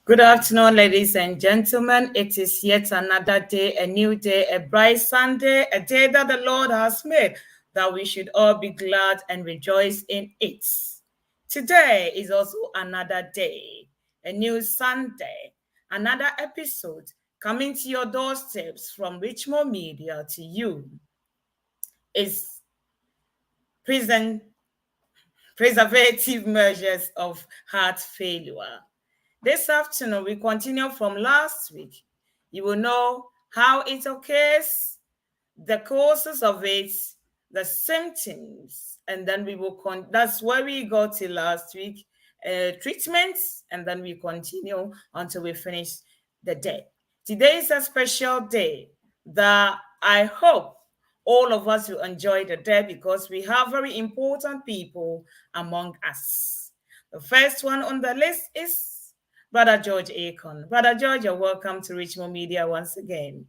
Good afternoon, ladies and gentlemen. It is yet another day, a new day, a bright Sunday, a day that the Lord has made, that we should all be glad and rejoice in it. Today is also another day, a new Sunday, another episode coming to your doorsteps from Richmond Media to you is present preservative measures of heart failure. This afternoon, we continue from last week. You will know how it occurs, the causes of it, the symptoms, and then we will, that's where we got to last week, treatments, and then we continue until we finish the day. Today is a special day that I hope all of us will enjoy the day because we have very important people among us. The first one on the list is Brother George Ackon. Brother George, you're welcome to Richmond Media once again.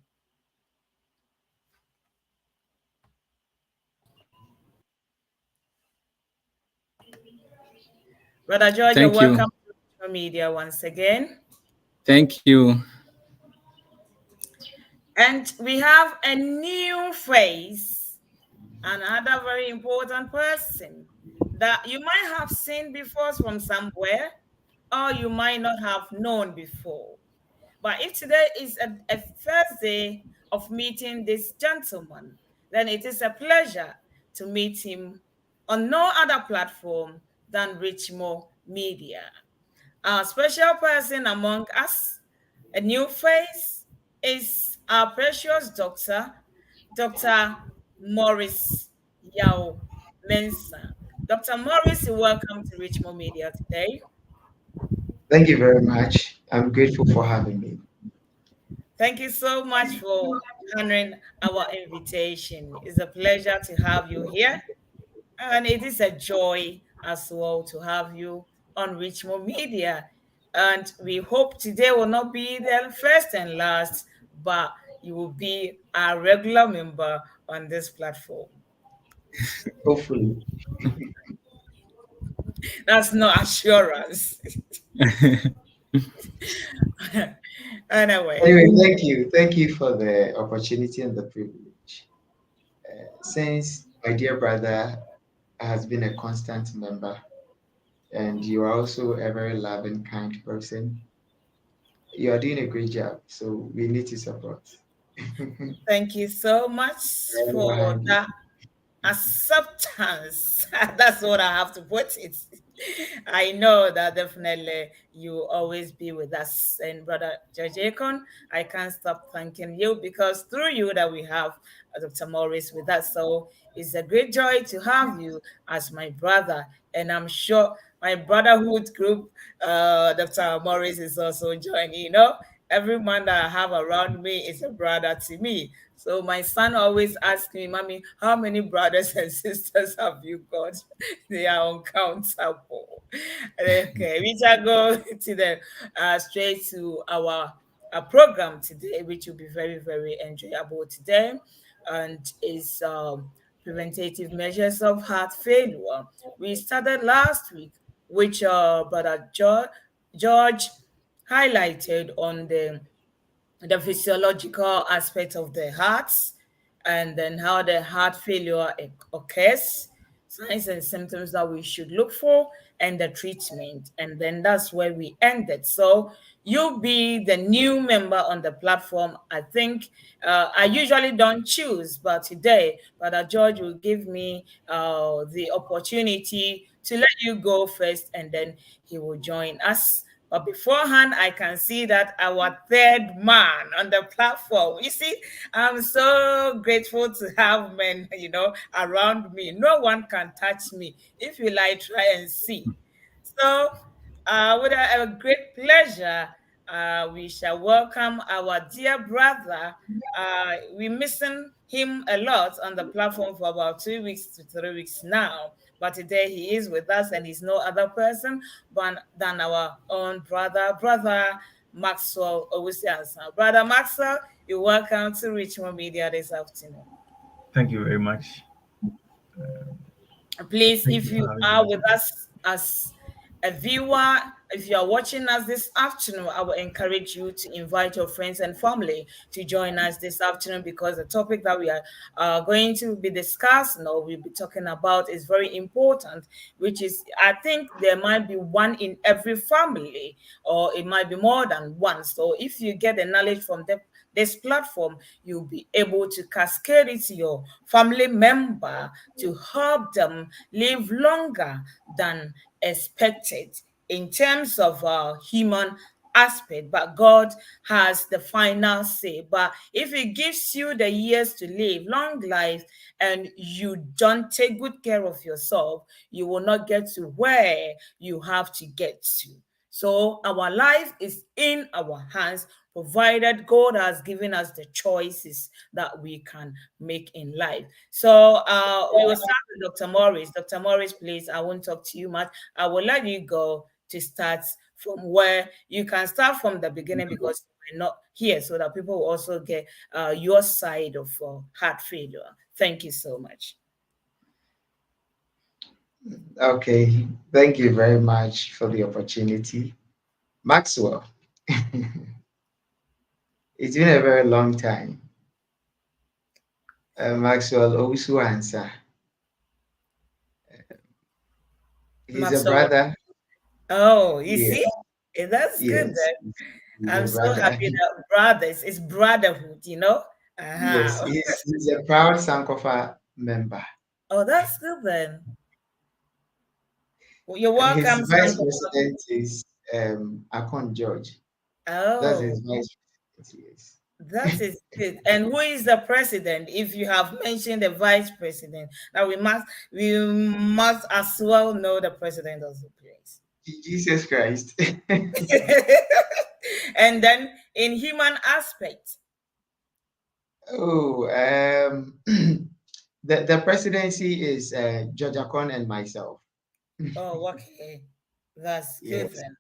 Brother George, you're Thank you. welcome to Richmond Media once again. Thank you. And we have a new face, another very important person that you might have seen before from somewhere, or you might not have known before. But if today is a first day of meeting this gentleman, then it is a pleasure to meet him on no other platform than Richmond Media. Our special person among us, a new face, is our precious doctor, Dr. Morris Yao Mensah. Dr. Morris, you're welcome to Richmond Media today. Thank you very much. I'm grateful for having me. Thank you so much for honoring our invitation. It's a pleasure to have you here, and it is a joy as well to have you on Richmond Media. And we hope today will not be the first and last, but you will be a regular member on this platform. Hopefully. That's no assurance. Anyway. Anyway, thank you. Thank you for the opportunity and the privilege. Since my dear brother has been a constant member, and you are also a very loving, kind person, you are doing a great job. So we need to support. Thank you so much I'm for behind you. that acceptance. That's what I have to put it. I know that definitely you will always be with us. And Brother George Ackon, I can't stop thanking you because through you that we have Dr. Morris with us. So it's a great joy to have you as my brother. And I'm sure my brotherhood group, Dr. Morris is also joining. You know, every man that I have around me is a brother to me. So my son always asks me, Mommy, how many brothers and sisters have you got? They are uncountable. Okay, we shall go to the straight to our program today, which will be very, very enjoyable today, and is preventative measures of heart failure. We started last week, which Brother George highlighted on the physiological aspect of the heart, and then how the heart failure occurs, signs and symptoms that we should look for, and the treatment. And then that's where we ended. So you'll be the new member on the platform. I think I usually don't choose, but today, Brother George will give me the opportunity to let you go first, and then he will join us. But beforehand, I can see that our third man on the platform. You see, I'm so grateful to have men, around me. No one can touch me. If you like, try and see. So, with a great pleasure, we shall welcome our dear brother. We're missing him a lot on the platform for about 2 weeks to 3 weeks now. But today he is with us, and he's no other person than our own brother Maxwell Owusu. Brother Maxwell, you're welcome to Richmond Media this afternoon. Thank you very much. Please, Thank if you you for having are me. with us as a viewer, if you are watching us this afternoon, I will encourage you to invite your friends and family to join us this afternoon, because the topic that we are going to be discussing or we'll be talking about is very important, which is, I think there might be one in every family, or it might be more than one. So if you get the knowledge from this platform, you'll be able to cascade it to your family member to help them live longer than expected in terms of human aspect. But God has the final say. But if He gives you the years to live long life and you don't take good care of yourself, you will not get to where you have to get to. So our life is in our hands, provided God has given us the choices that we can make in life. So we will start with Dr. Morris. Dr. Morris, please, I won't talk to you much. I will let you go to start from where you can start from the beginning, because we're not here, so that people will also get your side of heart failure. Thank you so much. Okay, thank you very much for the opportunity. Maxwell, it's been a very long time. Maxwell Owusu Ansah. He's a Maxwell. brother. Oh, you Yeah, see? That's good yes, then. he's I'm a so brother. happy that brothers, it's brotherhood, you know? Yes, Uh-huh. he's a proud Sankofa member. Oh, that's good then. Well, you're And his welcome, vice Sanko. president is Ackon George. That's Oh, his vice president, that yes. is good. And who is the president? If you have mentioned the vice president, now we must as well know the president of the place. Jesus Christ. And then in human aspect. Oh, the presidency is George Ackon and myself. Oh, okay. That's good Yes, then.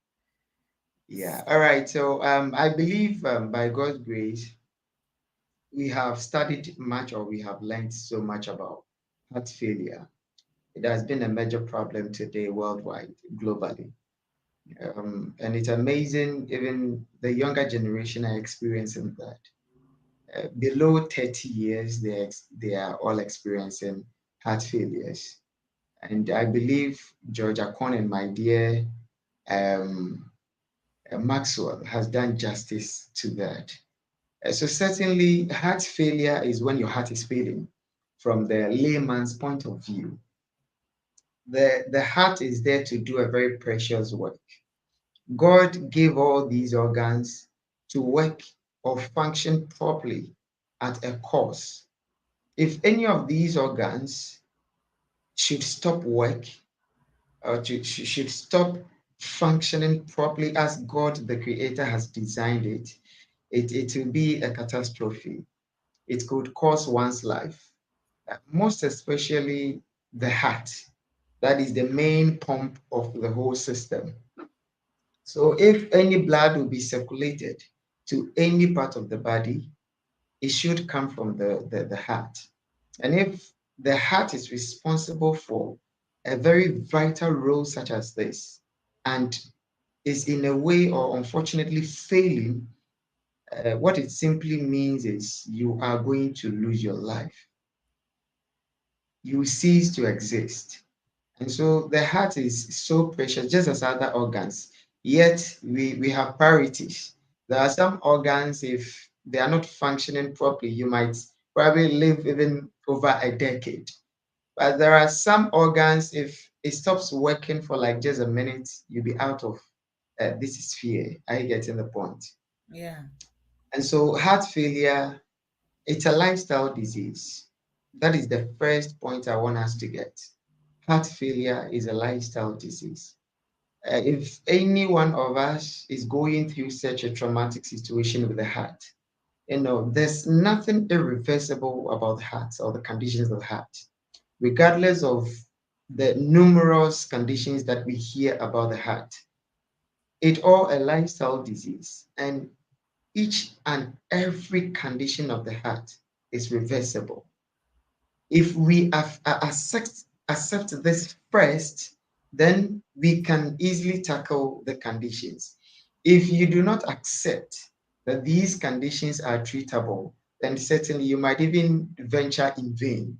yeah. All right. So I believe by God's grace, we have studied much or we have learned so much about heart failure. It has been a major problem today worldwide, globally. And it's amazing, even the younger generation are experiencing that. Below 30 years, they are all experiencing heart failures. And I believe George Ackon and my dear um, Maxwell has done justice to that. So certainly, heart failure is when your heart is failing. From the layman's point of view, the heart is there to do a very precious work. God gave all these organs to work or function properly at a cost. If any of these organs should stop work or should stop functioning properly as God the Creator has designed it, it will be a catastrophe. It could cost one's life, most especially the heart. That is the main pump of the whole system. So if any blood will be circulated to any part of the body, it should come from the heart. And if the heart is responsible for a very vital role such as this, and is in a way or unfortunately failing, what it simply means is you are going to lose your life. You cease to exist. And so the heart is so precious, just as other organs. Yet we have priorities. There are some organs, if they are not functioning properly, you might probably live even over a decade. But there are some organs, if it stops working for like just a minute, you'll be out of this sphere. Are you getting the point? Yeah. And so heart failure, it's a lifestyle disease. That is the first point I want us to get. Heart failure is a lifestyle disease. If any one of us is going through such a traumatic situation with the heart, there's nothing irreversible about the heart or the conditions of the heart, regardless of the numerous conditions that we hear about the heart. It all a lifestyle disease, and each and every condition of the heart is reversible. If we accept this first, then we can easily tackle the conditions. If you do not accept that these conditions are treatable, then certainly you might even venture in vain.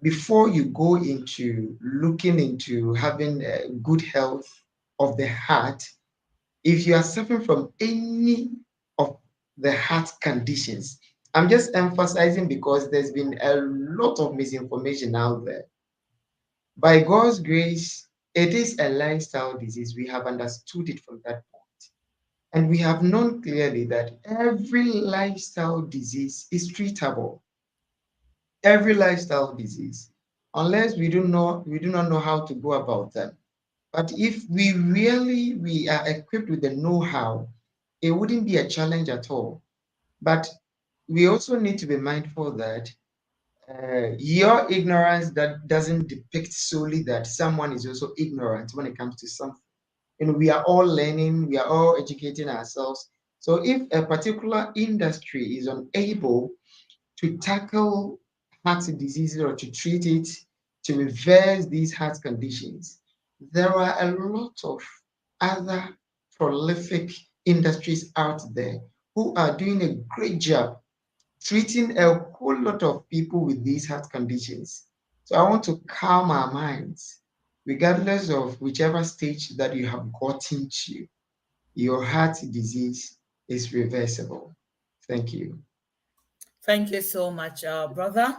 Before you go into looking into having good health of the heart, if you are suffering from any of the heart conditions, I'm just emphasizing because there's been a lot of misinformation out there. By God's grace, it is a lifestyle disease. We have understood it from that point. And we have known clearly that every lifestyle disease is treatable. Every lifestyle disease, unless we do not know how to go about them. But if we are equipped with the know-how, it wouldn't be a challenge at all. But we also need to be mindful that your ignorance that doesn't depict solely that someone is also ignorant when it comes to something. We are all learning, we are all educating ourselves. So if a particular industry is unable to tackle heart diseases or to treat it, to reverse these heart conditions, there are a lot of other prolific industries out there who are doing a great job treating a whole lot of people with these heart conditions. So I want to calm our minds, regardless of whichever stage that you have gotten to, your heart disease is reversible. Thank you. Thank you so much, brother.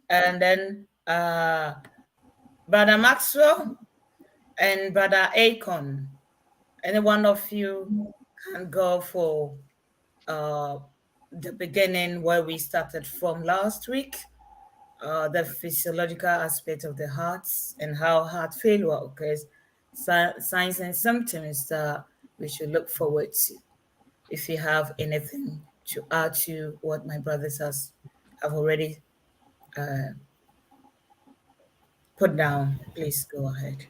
And then Brother Maxwell and Brother Ackon. Any one of you can go for uh, the beginning where we started from last week, the physiological aspect of the heart and how heart failure occurs, signs and symptoms that we should look forward to. If you have anything to add to what my brothers have already uh, put down, please go ahead.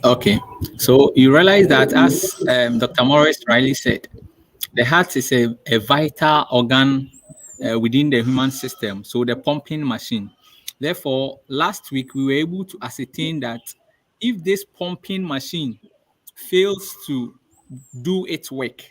Okay, so you realize that as Dr. Morris rightly said, the heart is a vital organ within the human system, so the pumping machine. Therefore, last week we were able to ascertain that if this pumping machine fails to do its work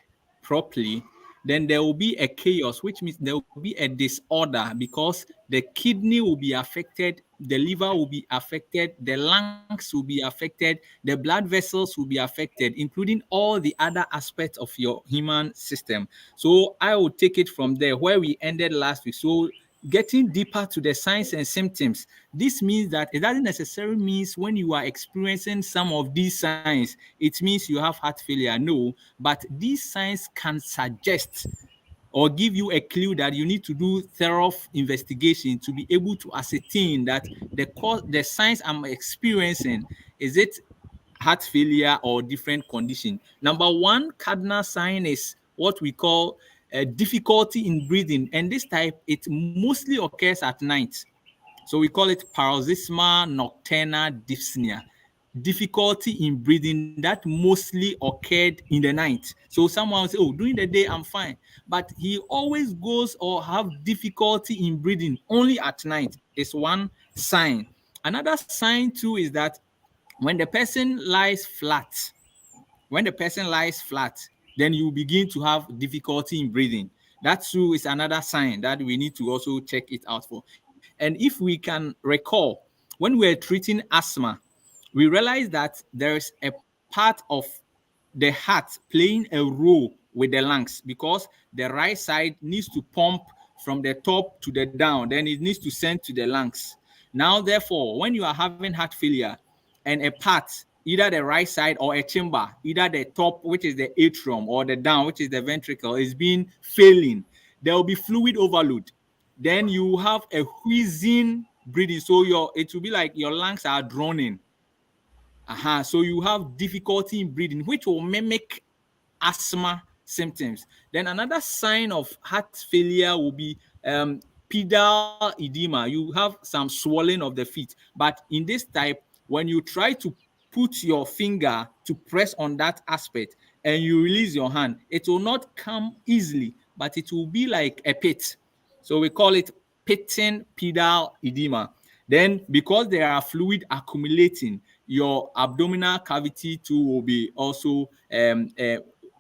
properly, then there will be a chaos, which means there will be a disorder because the kidney will be affected, the liver will be affected, the lungs will be affected, the blood vessels will be affected, including all the other aspects of your human system. So I will take it from there where we ended last week. So getting deeper to the signs and symptoms, this means that it doesn't necessarily mean when you are experiencing some of these signs it means you have heart failure. No, but these signs can suggest or give you a clue that you need to do thorough investigation to be able to ascertain that the signs I'm experiencing, is it heart failure or different condition. Number one cardinal sign is what we call difficulty in breathing, and this type it mostly occurs at night. So we call it paroxysmal nocturnal dyspnea. Difficulty in breathing that mostly occurred in the night. So someone will say, "Oh, during the day I'm fine," but he always goes or have difficulty in breathing only at night. Is one sign. Another sign too is that when the person lies flat, then you begin to have difficulty in breathing. That too is another sign that we need to also check it out for. And if we can recall, when we're treating asthma, we realize that there is a part of the heart playing a role with the lungs, because the right side needs to pump from the top to the down, then it needs to send to the lungs. Now, therefore, when you are having heart failure and a part, either the right side or a chamber, either the top, which is the atrium, or the down, which is the ventricle, is being failing, there will be fluid overload. Then you have a wheezing breathing. So it will be like your lungs are droning. So you have difficulty in breathing, which will mimic asthma symptoms. Then another sign of heart failure will be pedal edema. You have some swelling of the feet. But in this type, when you try to put your finger to press on that aspect and you release your hand, it will not come easily, but it will be like a pit. So we call it pitting pedal edema. Then, because there are fluid accumulating, your abdominal cavity too will be also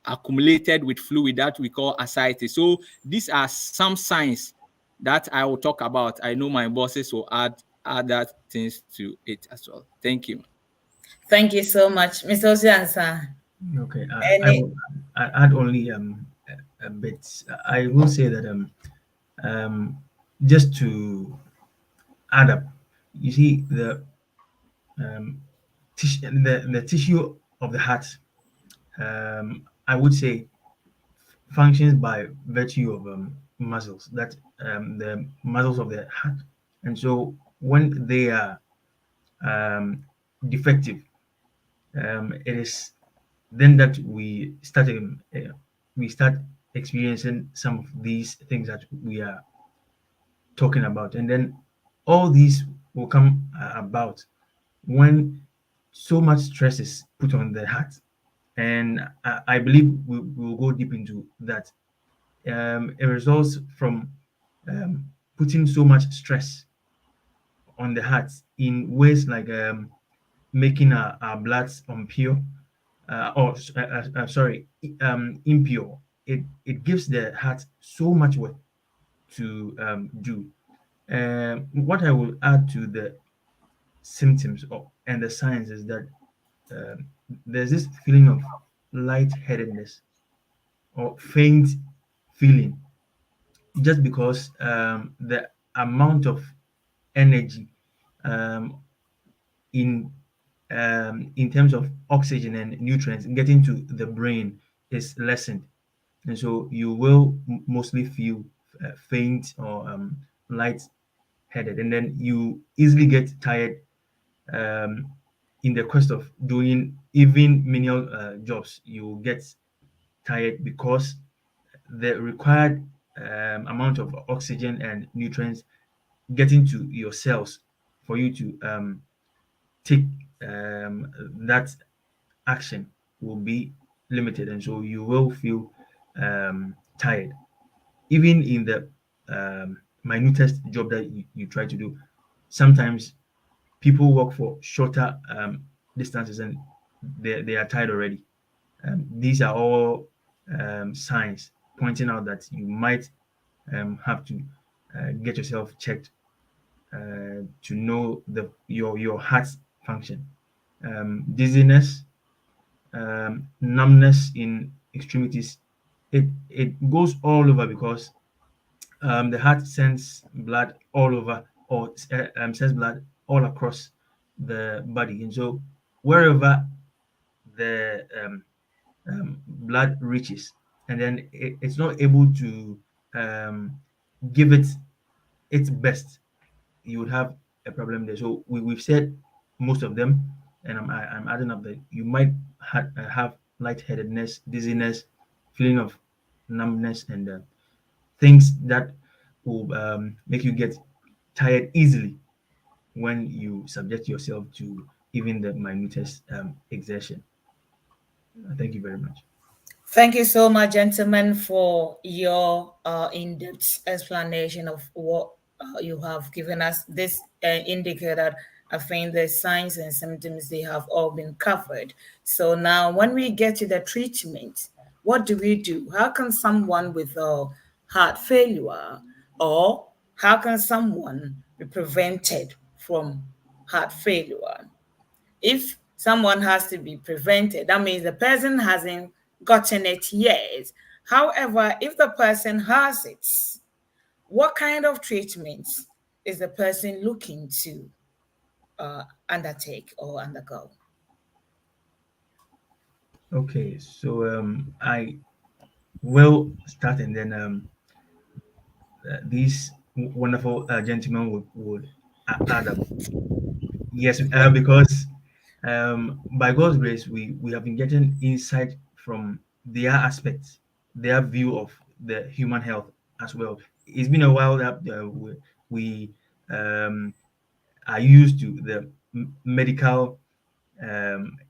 accumulated with fluid that we call ascites. So these are some signs that I will talk about. I know my bosses will add other things to it as well. Thank you. Thank you so much, Mr. Ansah. Okay, I Any will add only a bit. I will say that um, just to add up, you see the tissue of the heart. I would say functions by virtue of muscles, that the muscles of the heart, and so when they are um, defective, it is then that we start experiencing some of these things that we are talking about, and then all these will come about when so much stress is put on the heart, and I believe we will go deep into that. It results from um, putting so much stress on the heart in ways like making our bloods impure, sorry, impure. It gives the heart so much work to do. What I will add to the symptoms and the signs is that um, there's this feeling of lightheadedness or faint feeling, just because the amount of energy um, in in terms of oxygen and nutrients getting to the brain is lessened, and so you will mostly feel faint or light-headed, and then you easily get tired um, in the quest of doing even menial jobs. You get tired because the required amount of oxygen and nutrients getting to your cells for you to take that action will be limited, and so you will feel tired even in the minutest job that you try to do. Sometimes people work for shorter distances and they are tired already. These are all signs pointing out that you might have to get yourself checked to know your heart function. Dizziness, numbness in extremities, it goes all over because the heart sends blood all over, or sends blood all across the body, and so wherever the blood reaches, and then it's not able to um, give it its best, you would have a problem there. So we've said most of them, and I'm adding up that you might have lightheadedness, dizziness, feeling of numbness, and things that will make you get tired easily when you subject yourself to even the minutest exertion. Thank you very much. Thank you so much, gentlemen, for your in-depth explanation of what you have given us. This indicator, I think the signs and symptoms, they have all been covered. So now, when we get to the treatment, what do we do? How can someone with heart failure, or how can someone be prevented from heart failure? If someone has to be prevented, that means the person hasn't gotten it yet. However, if the person has it, what kind of treatment is the person looking to undertake or undergo? Okay, so I will start, and then these wonderful gentlemen would add up. Yes, because by God's grace, we have been getting insight from their aspects, their view of the human health as well. It's been a while that we um, are used to the medical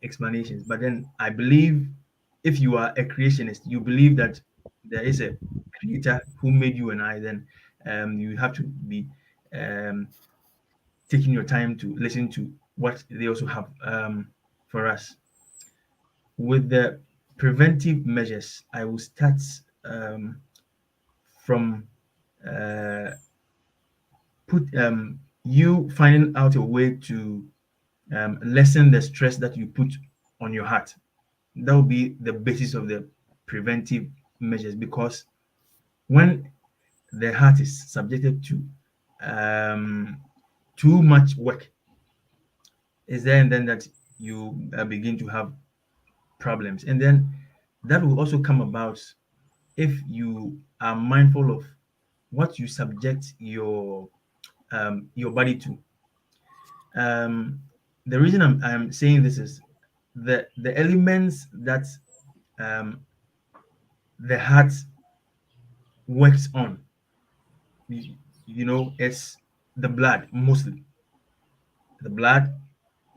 explanations, but then I believe if you are a creationist, you believe that there is a creator who made you and I, then you have to be um, taking your time to listen to what they also have for us. With the preventive measures, I will start from uh, put you finding out a way to lessen the stress that you put on your heart. That will be the basis of the preventive measures, because when the heart is subjected to um, too much work, is there and then that you begin to have problems, and then that will also come about if you are mindful of what you subject your body to. Um, the reason I'm saying this is the elements that um, the heart works on. You, you know, it's the blood mostly, the blood,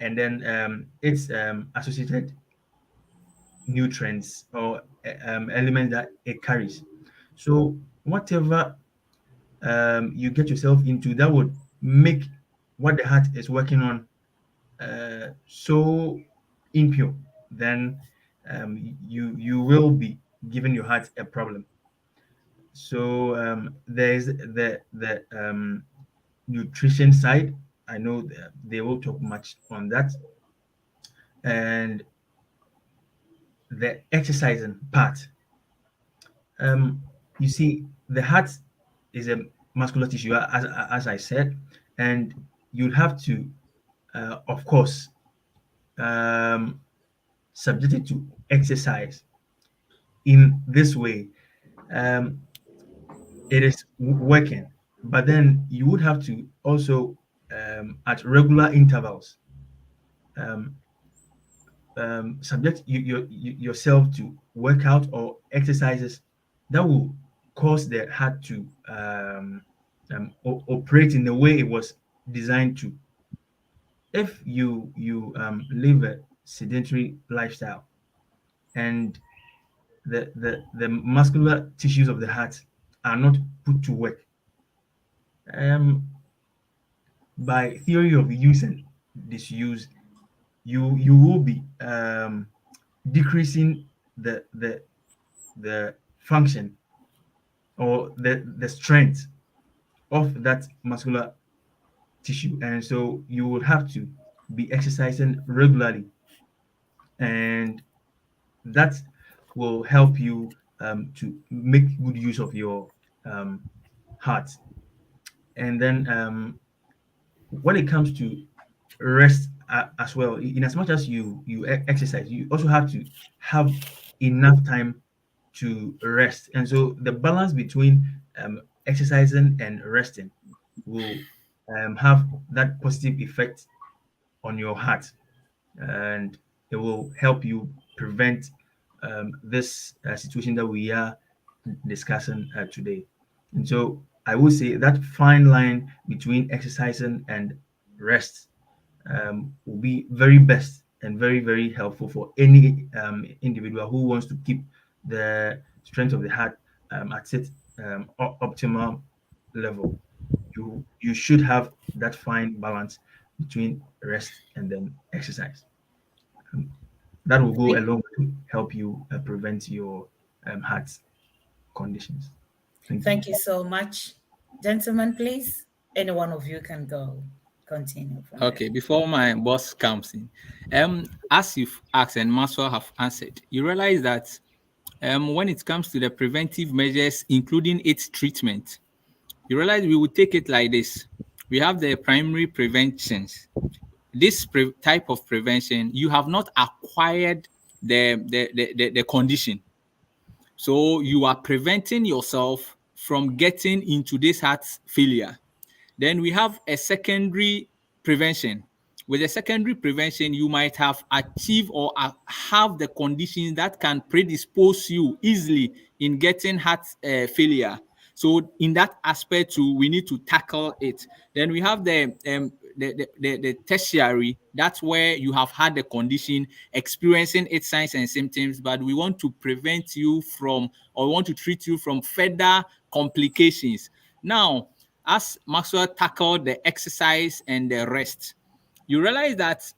and then its associated nutrients or elements that it carries. So whatever you get yourself into, that would make what the heart is working on so impure, then you will be giving your heart a problem. So there is the nutrition side. I know that they will talk much on that, and the exercising part. Um, you see, the heart is a muscular tissue, as I said, and you'd have to, of course, um, subject it to exercise in this way. Um, it is working, but then you would have to also, at regular intervals, um, subject yourself to workout or exercises that will cause the heart to operate in the way it was designed to. If you live a sedentary lifestyle and the muscular tissues of the heart are not put to work, um, by theory of use and disuse, you will be decreasing the function or the strength of that muscular tissue, and so you will have to be exercising regularly, and that will help you to make good use of your um, heart. And then when it comes to rest as well, in as much as you exercise, you also have to have enough time to rest, and so the balance between exercising and resting will have that positive effect on your heart, and it will help you prevent this situation that we are discussing today. And so I would say that fine line between exercising and rest will be very best and very, very helpful for any individual who wants to keep the strength of the heart at its optimal level. You should have that fine balance between rest and then exercise. Um, that will go a long way to help you prevent your heart conditions. Thank you. Thank you so much. Gentlemen, please. Any one of you can go. Continue from there. Okay, before my boss comes in, as you've asked and Maxwell have answered, you realize that when it comes to the preventive measures, including its treatment, you realize we would take it like this. We have the primary preventions. This type of prevention, you have not acquired the condition. So you are preventing yourself from getting into this heart failure. Then we have a secondary prevention. With a secondary prevention, you might have achieved or have the conditions that can predispose you easily in getting heart failure. So in that aspect too, we need to tackle it. Then we have the tertiary. That's where you have had the condition, experiencing its signs and symptoms, but we want to prevent you from, or we want to treat you from further complications. Now, as Maxwell tackled the exercise and the rest, you realize that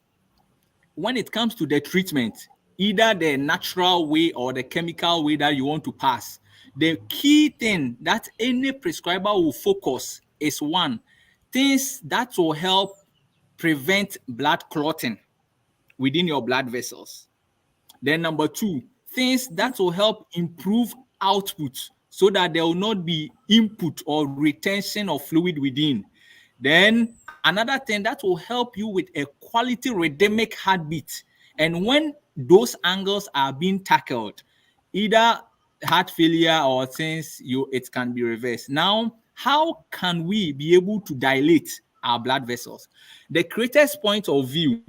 when it comes to the treatment, either the natural way or the chemical way that you want to pass, the key thing that any prescriber will focus is one, things that will help prevent blood clotting within your blood vessels. Then number two, things that will help improve output so that there will not be input or retention of fluid within. Then another thing that will help you with a quality rhythmic heartbeat. And when those angles are being tackled, either heart failure or things it can be reversed. Now, how can we be able to dilate our blood vessels? The greatest point of view,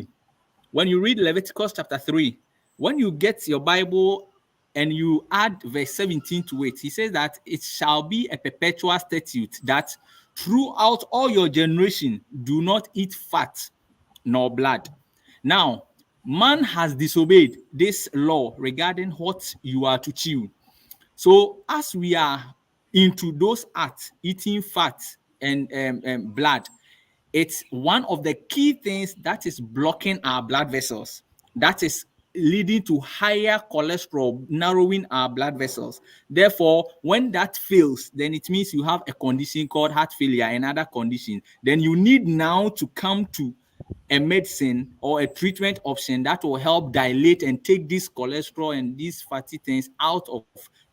when you read Leviticus chapter 3, when you get your Bible and you add verse 17 to it, he says that it shall be a perpetual statute that throughout all your generation do not eat fat nor blood. Now, man has disobeyed this law regarding what you are to chew. So as we are into those acts, eating fat and blood, it's one of the key things that is blocking our blood vessels. That is leading to higher cholesterol, narrowing our blood vessels. Therefore, when that fails, then it means you have a condition called heart failure and other conditions. Then you need now to come to a medicine or a treatment option that will help dilate and take this cholesterol and these fatty things out of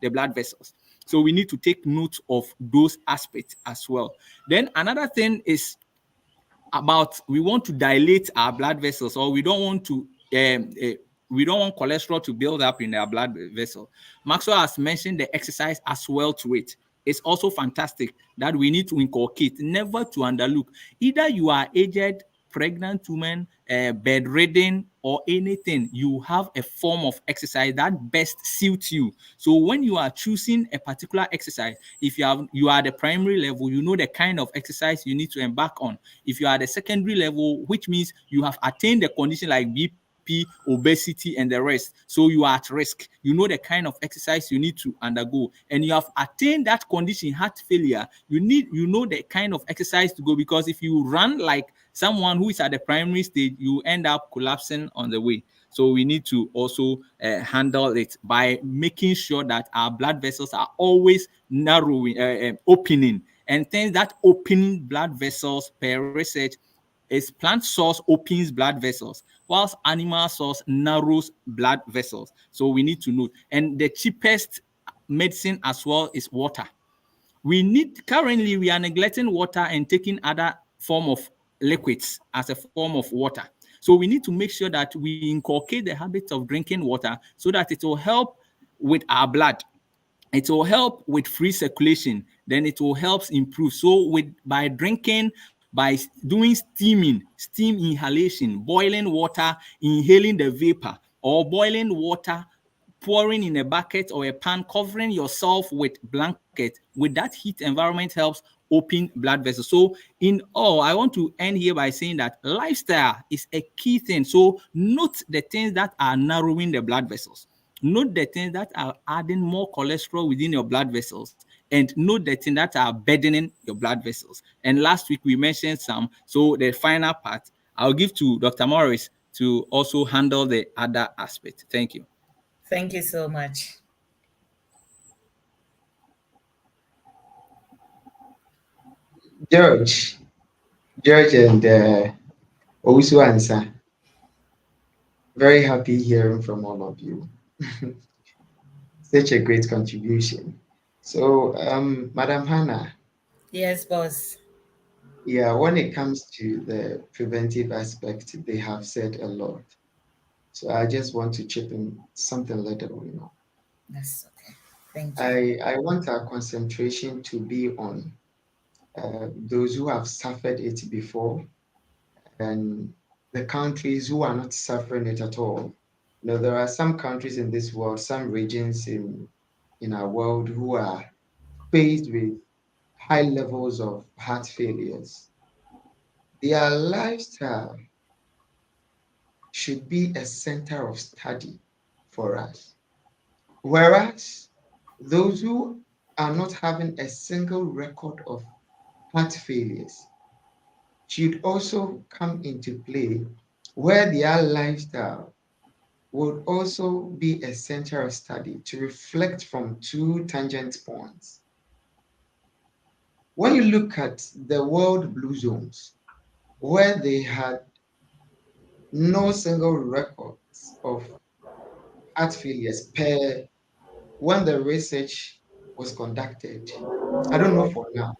the blood vessels. So we need to take note of those aspects as well. Then another thing is about we want to dilate our blood vessels, or we don't want to we don't want cholesterol to build up in our blood vessel. Maxwell has mentioned the exercise as well to it. It's also fantastic that we need to inculcate, never to underlook. Either you are aged, pregnant woman, bedridden, or anything, you have a form of exercise that best suits you. So when you are choosing a particular exercise, if you are the primary level, you know the kind of exercise you need to embark on. If you are the secondary level, which means you have attained the condition like BP, obesity, and the rest, so you are at risk. You know the kind of exercise you need to undergo, and you have attained that condition, heart failure. You know the kind of exercise to go, because if you run like someone who is at the primary stage, you end up collapsing on the way. So we need to also handle it by making sure that our blood vessels are always narrowing, opening. And things that open blood vessels, per research, is plant source opens blood vessels, whilst animal source narrows blood vessels. So we need to note. And the cheapest medicine as well is water. Currently we are neglecting water and taking other form of liquids as a form of water. So we need to make sure that we inculcate the habit of drinking water so that it will help with our blood. It will help with free circulation. Then it will help improve. So by drinking, by doing steam inhalation, boiling water, inhaling the vapor, or boiling water, pouring in a bucket or a pan, covering yourself with blanket, with that heat environment helps open blood vessels. So in all, I want to end here by saying that lifestyle is a key thing. So note the things that are narrowing the blood vessels. Note the things that are adding more cholesterol within your blood vessels, and note the things that are burdening your blood vessels. And last week we mentioned some. So the final part, I'll give to Dr. Morris to also handle the other aspect. Thank you. Thank you so much. George, George and Owusu Ansah, very happy hearing from all of you. Such a great contribution. So, Madam Hannah, Yes, boss. yeah, when it comes to the preventive aspect, they have said a lot. So I just want to chip in something little. That's okay. Thank you. I want our concentration to be on those who have suffered it before and the countries who are not suffering it at all. There are some countries in this world, some regions in our world who are faced with high levels of heart failures. Their lifestyle should be a center of study for us. Whereas those who are not having a single record of heart failures should also come into play, where their lifestyle would also be a center of study to reflect from two tangent points. When you look at the world blue zones, where they had no single records of heart failures per when the research was conducted. I don't know for now.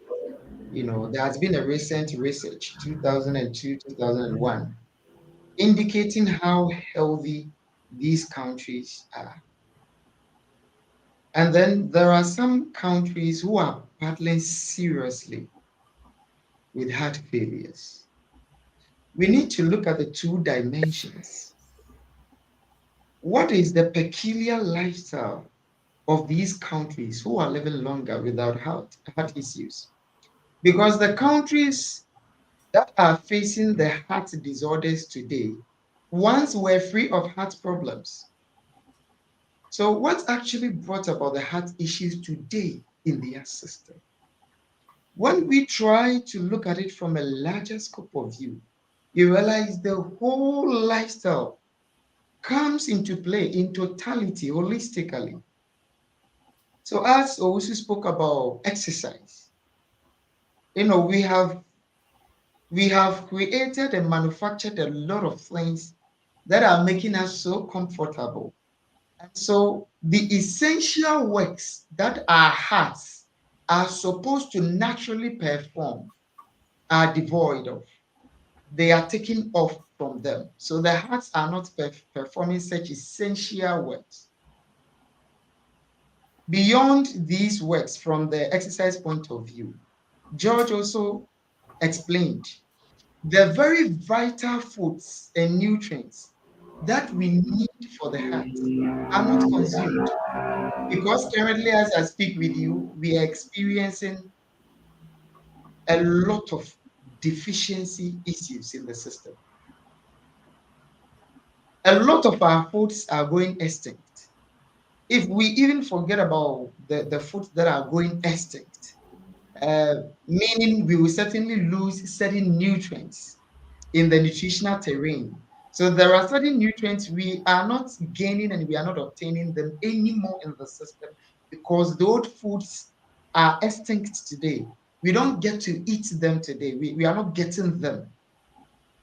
There has been a recent research, 2002, 2001, indicating how healthy these countries are. And then there are some countries who are battling seriously with heart failures. We need to look at the two dimensions. What is the peculiar lifestyle of these countries who are living longer without heart issues? Because the countries that are facing the heart disorders today once were free of heart problems. So, what actually brought about the heart issues today in their system? When we try to look at it from a larger scope of view, you realize the whole lifestyle comes into play in totality, holistically. So, as Owusu spoke about exercise, we have created and manufactured a lot of things that are making us so comfortable. And so the essential works that our hearts are supposed to naturally perform are devoid of. They are taken off from them. So the hearts are not performing such essential works. Beyond these works, from the exercise point of view, George also explained the very vital foods and nutrients that we need for the heart are not consumed, because currently, as I speak with you, we are experiencing a lot of deficiency issues in the system. A lot of our foods are going extinct. If we even forget about the foods that are going extinct, meaning we will certainly lose certain nutrients in the nutritional terrain. So there are certain nutrients we are not gaining and we are not obtaining them anymore in the system because those foods are extinct today. We don't get to eat them today. We are not getting them.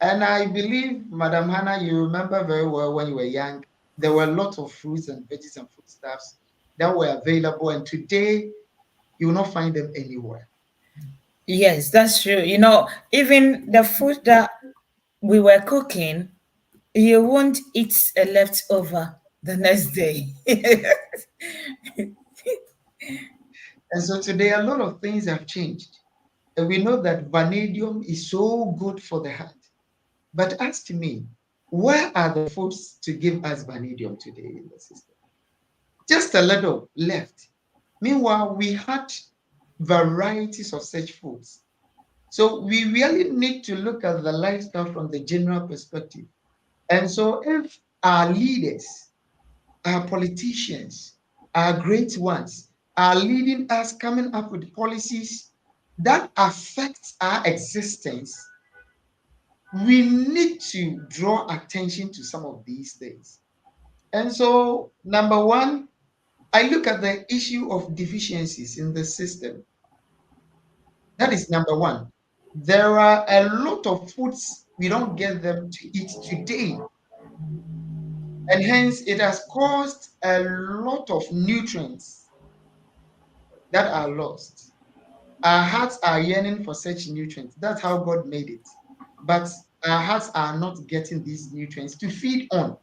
And I believe, Madam Hannah, you remember very well when you were young, there were a lot of fruits and veggies and foodstuffs that were available. And today, you will not find them anywhere. Yes, that's true. Even the food that we were cooking, you won't eat a leftover the next day. And so today, a lot of things have changed. And we know that vanadium is so good for the heart. But as to me, where are the foods to give us vanadium today in the system? Just a little left. Meanwhile, we had varieties of such foods. So we really need to look at the lifestyle from the general perspective. And so if our leaders, our politicians, our great ones are leading us, coming up with policies that affect our existence, we need to draw attention to some of these things. And so, number one, I look at the issue of deficiencies in the system. That is number one. There are a lot of foods we don't get them to eat today. And hence, it has caused a lot of nutrients that are lost. Our hearts are yearning for such nutrients. That's how God made it. But our hearts are not getting these nutrients to feed on.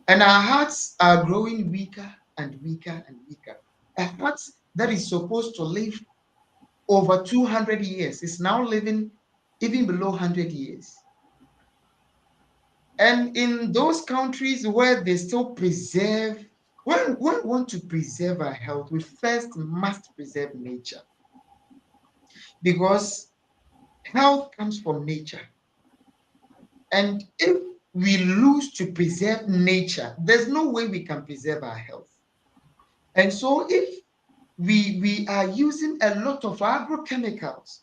And our hearts are growing weaker and weaker and weaker. A heart that is supposed to live over 200 years is now living even below 100 years. And in those countries where they still preserve, when we want to preserve our health, we first must preserve nature, because health comes from nature. And if we lose to preserve nature, there's no way we can preserve our health. And so if we are using a lot of agrochemicals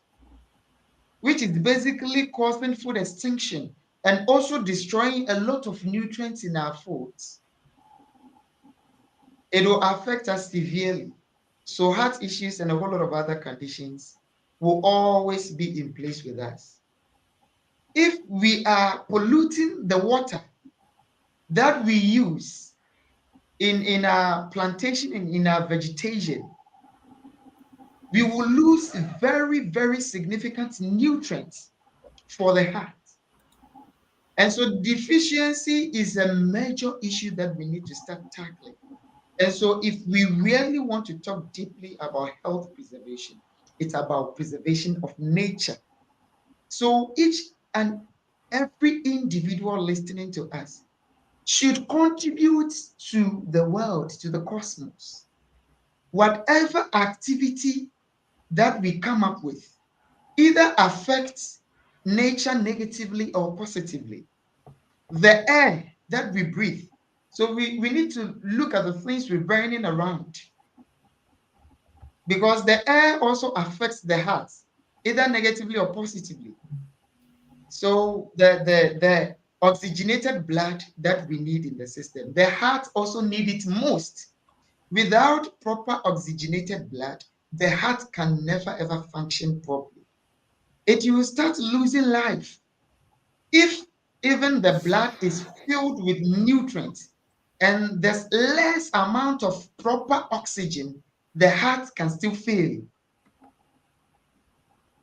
which is basically causing food extinction and also destroying a lot of nutrients in our foods. It will affect us severely. So heart issues and a whole lot of other conditions will always be in place with us. If we are polluting the water that we use in our plantation and in our vegetation, we will lose very, very significant nutrients for the heart. And so deficiency is a major issue that we need to start tackling. And so if we really want to talk deeply about health preservation, it's about preservation of nature. So each and every individual listening to us should contribute to the world, to the cosmos. Whatever activity that we come up with either affects nature negatively or positively. The air that we breathe. So we need to look at the things we're burning around, because the air also affects the heart, either negatively or positively. So the oxygenated blood that we need in the system, the heart also needs it most. Without proper oxygenated blood, the heart can never ever function properly. It will start losing life. If even the blood is filled with nutrients and there's less amount of proper oxygen, the heart can still fail.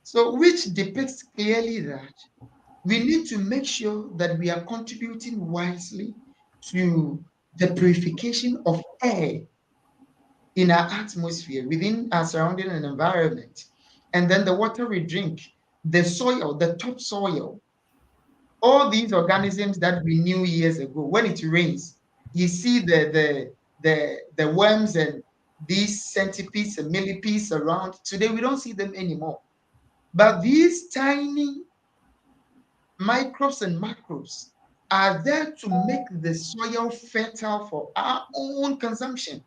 So, which depicts clearly that we need to make sure that we are contributing wisely to the purification of air in our atmosphere, within our surrounding and environment. And then the water we drink, the soil, the topsoil, all these organisms that we knew years ago. When it rains, you see the worms and these centipedes and millipedes around. Today we don't see them anymore. But these tiny microbes and macros are there to make the soil fertile for our own consumption.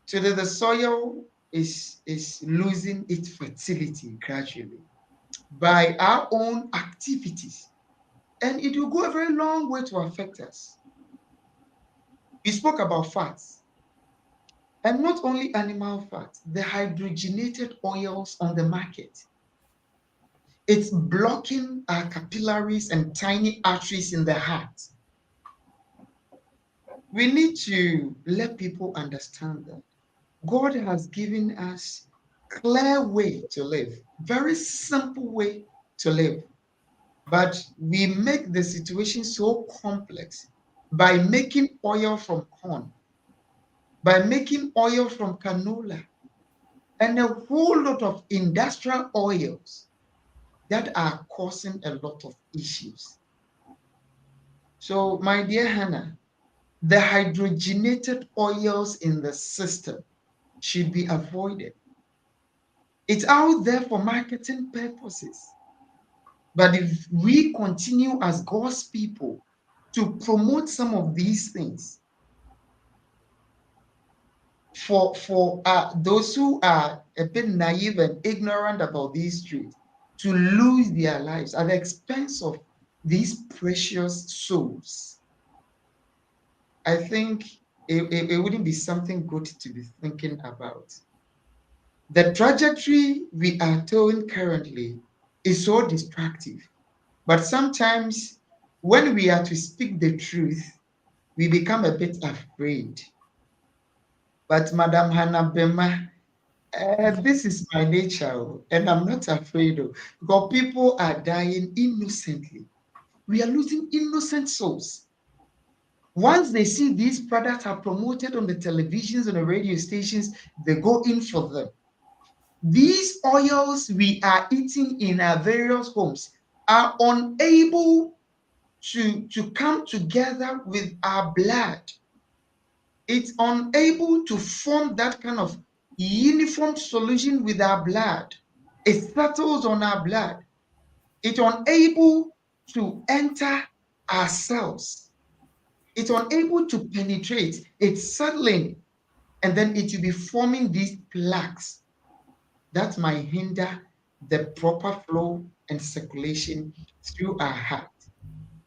Today the soil is losing its fertility gradually by our own activities. And it will go a very long way to affect us. We spoke about fats, and not only animal fats, the hydrogenated oils on the market. It's blocking our capillaries and tiny arteries in the heart. We need to let people understand that God has given us a clear way to live, very simple way to live. But we make the situation so complex by making oil from corn, by making oil from canola, and a whole lot of industrial oils that are causing a lot of issues. So, my dear Hannah, the hydrogenated oils in the system should be avoided. It's out there for marketing purposes. But if we continue as God's people to promote some of these things for those who are a bit naive and ignorant about these truths, to lose their lives at the expense of these precious souls, I think it wouldn't be something good to be thinking about. The trajectory we are towing currently is so destructive. But sometimes when we are to speak the truth, we become a bit afraid. But Madam Hannah Bimah, this is my nature, and I'm not afraid of, because people are dying innocently. We are losing innocent souls. Once they see these products are promoted on the televisions and the radio stations, they go in for them. These oils we are eating in our various homes are unable to come together with our blood. It's unable to form that kind of uniform solution with our blood. It settles on our blood. It's unable to enter our cells. It's unable to penetrate. It's settling, and then it will be forming these plaques that might hinder the proper flow and circulation through our heart.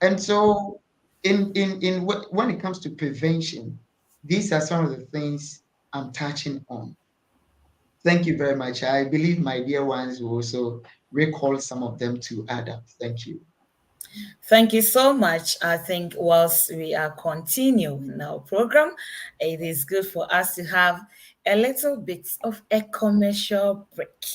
And so, when it comes to prevention, these are some of the things I'm touching on. Thank you very much. I believe my dear ones will also recall some of them to add up. Thank you. Thank you so much. I think whilst we are continuing our program, it is good for us to have a little bit of a commercial break.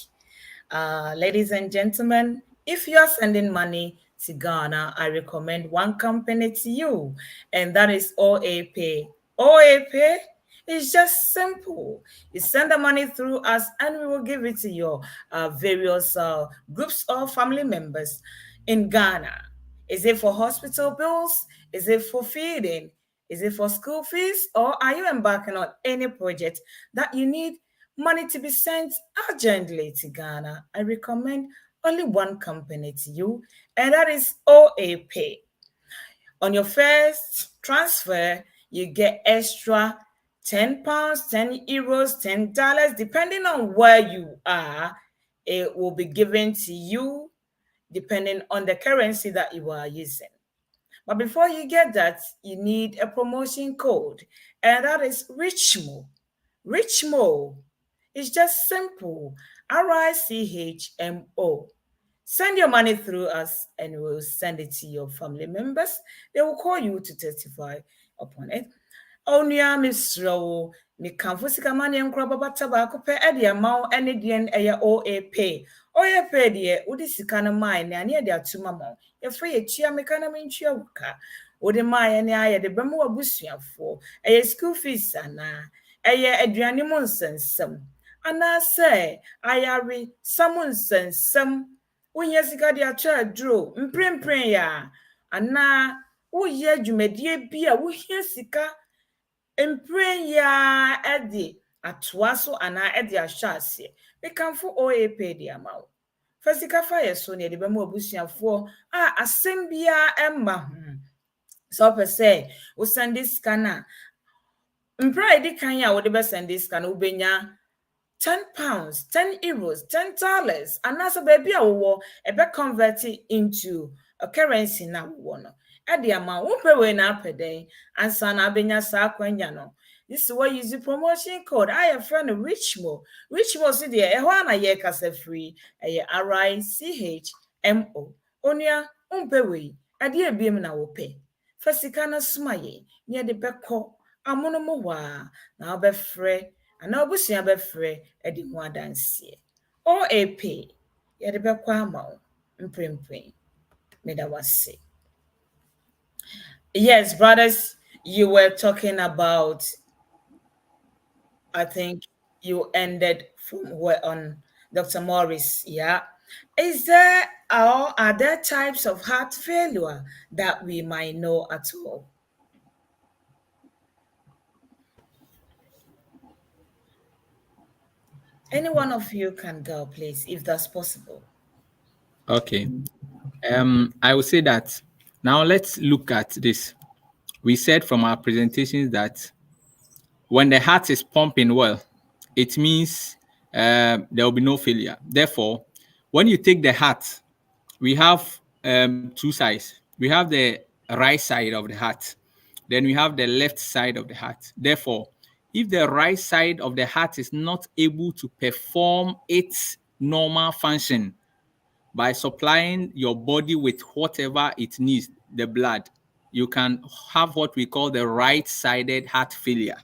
Ladies and gentlemen, if you are sending money to Ghana, I recommend one company to you, and that is OAPay. OAPay is just simple. You send the money through us, and we will give it to your various groups or family members in Ghana. Is it for hospital bills? Is it for feeding? Is it for school fees? Or are you embarking on any project that you need money to be sent urgently to Ghana? I recommend only one company to you, and that is OAPay. On your first transfer, you get extra £10, €10, $10, depending on where you are. It will be given to you depending on the currency that you are using. But before you get that, you need a promotion code, and that is RICHMO. RICHMO. It's just simple. RICHMO. Send your money through us and we'll send it to your family members. They will call you to testify upon it. Onua mesrɛ wo mekamfo sika ma ne nkora babata baako pɛ ɛde ama wo ɛne deɛ ɛyɛ OAPay. OAPay deɛ wode sika no mae ne ane yɛde ato ma wo. Yɛfrɛ yɛtua meka na mentua wo ka. Wode mae ne ayɛ de bɛma w'abusuafoɔ. Ɛyɛ school fees anaa ɛyɛ aduane mu nsɛnsɛm anaasɛ ayare samu nsɛnsɛm. Wonyɛ sika de ato aduro mprempren ya anaa woyɛ dwumadie bi a wohia sika mpren ya ɛde atoa so anaa ɛde ahyɛ aseɛ. Mekamfo OAPay de ama wo. Fa sika fa yɛ so ne de bɛma abusuafoɔ a asɛm biara ɛmma ho. Sɛ wopɛ sɛ wo sende sika no a mpra edi kan a wode bɛsende sika no wobɛnya £10, €10, $10, anaasɛ baabi a wowɔ ɛbɛ convert it into a currency na wowɔ no. Ɛde ama wopɛ wei na apɛ dɛn ansa na abɛnya saa akwanya no. This is why you use promotion code. I have friend RICHMO. RICHMO si deɛ ɛhɔ ana yɛ kasa free. Ɛyɛ RICHMO. Onua wompɛ wei ɛdeɛ ebiem na wopɛ. Fa sika no soma yɛ ne yɛde bɛkɔ amono mu hɔ a na wobɛfrɛ ana obusua bɛfrɛ ɛde ho adanseɛ. OAPay yɛde bɛkɔ ama wo mprempren. Meda wase. Yes, brothers, you were talking about, I think you ended from where on Dr. Morris, yeah. Is there or are there types of heart failure that we might know at all? Any one of you can go, please, if that's possible. Okay. I will say that now let's look at this. We said from our presentations that when the heart is pumping well, it means there will be no failure. Therefore, when you take the heart, we have two sides. We have the right side of the heart, then we have the left side of the heart. Therefore, if the right side of the heart is not able to perform its normal function by supplying your body with whatever it needs, the blood, you can have what we call the right-sided heart failure.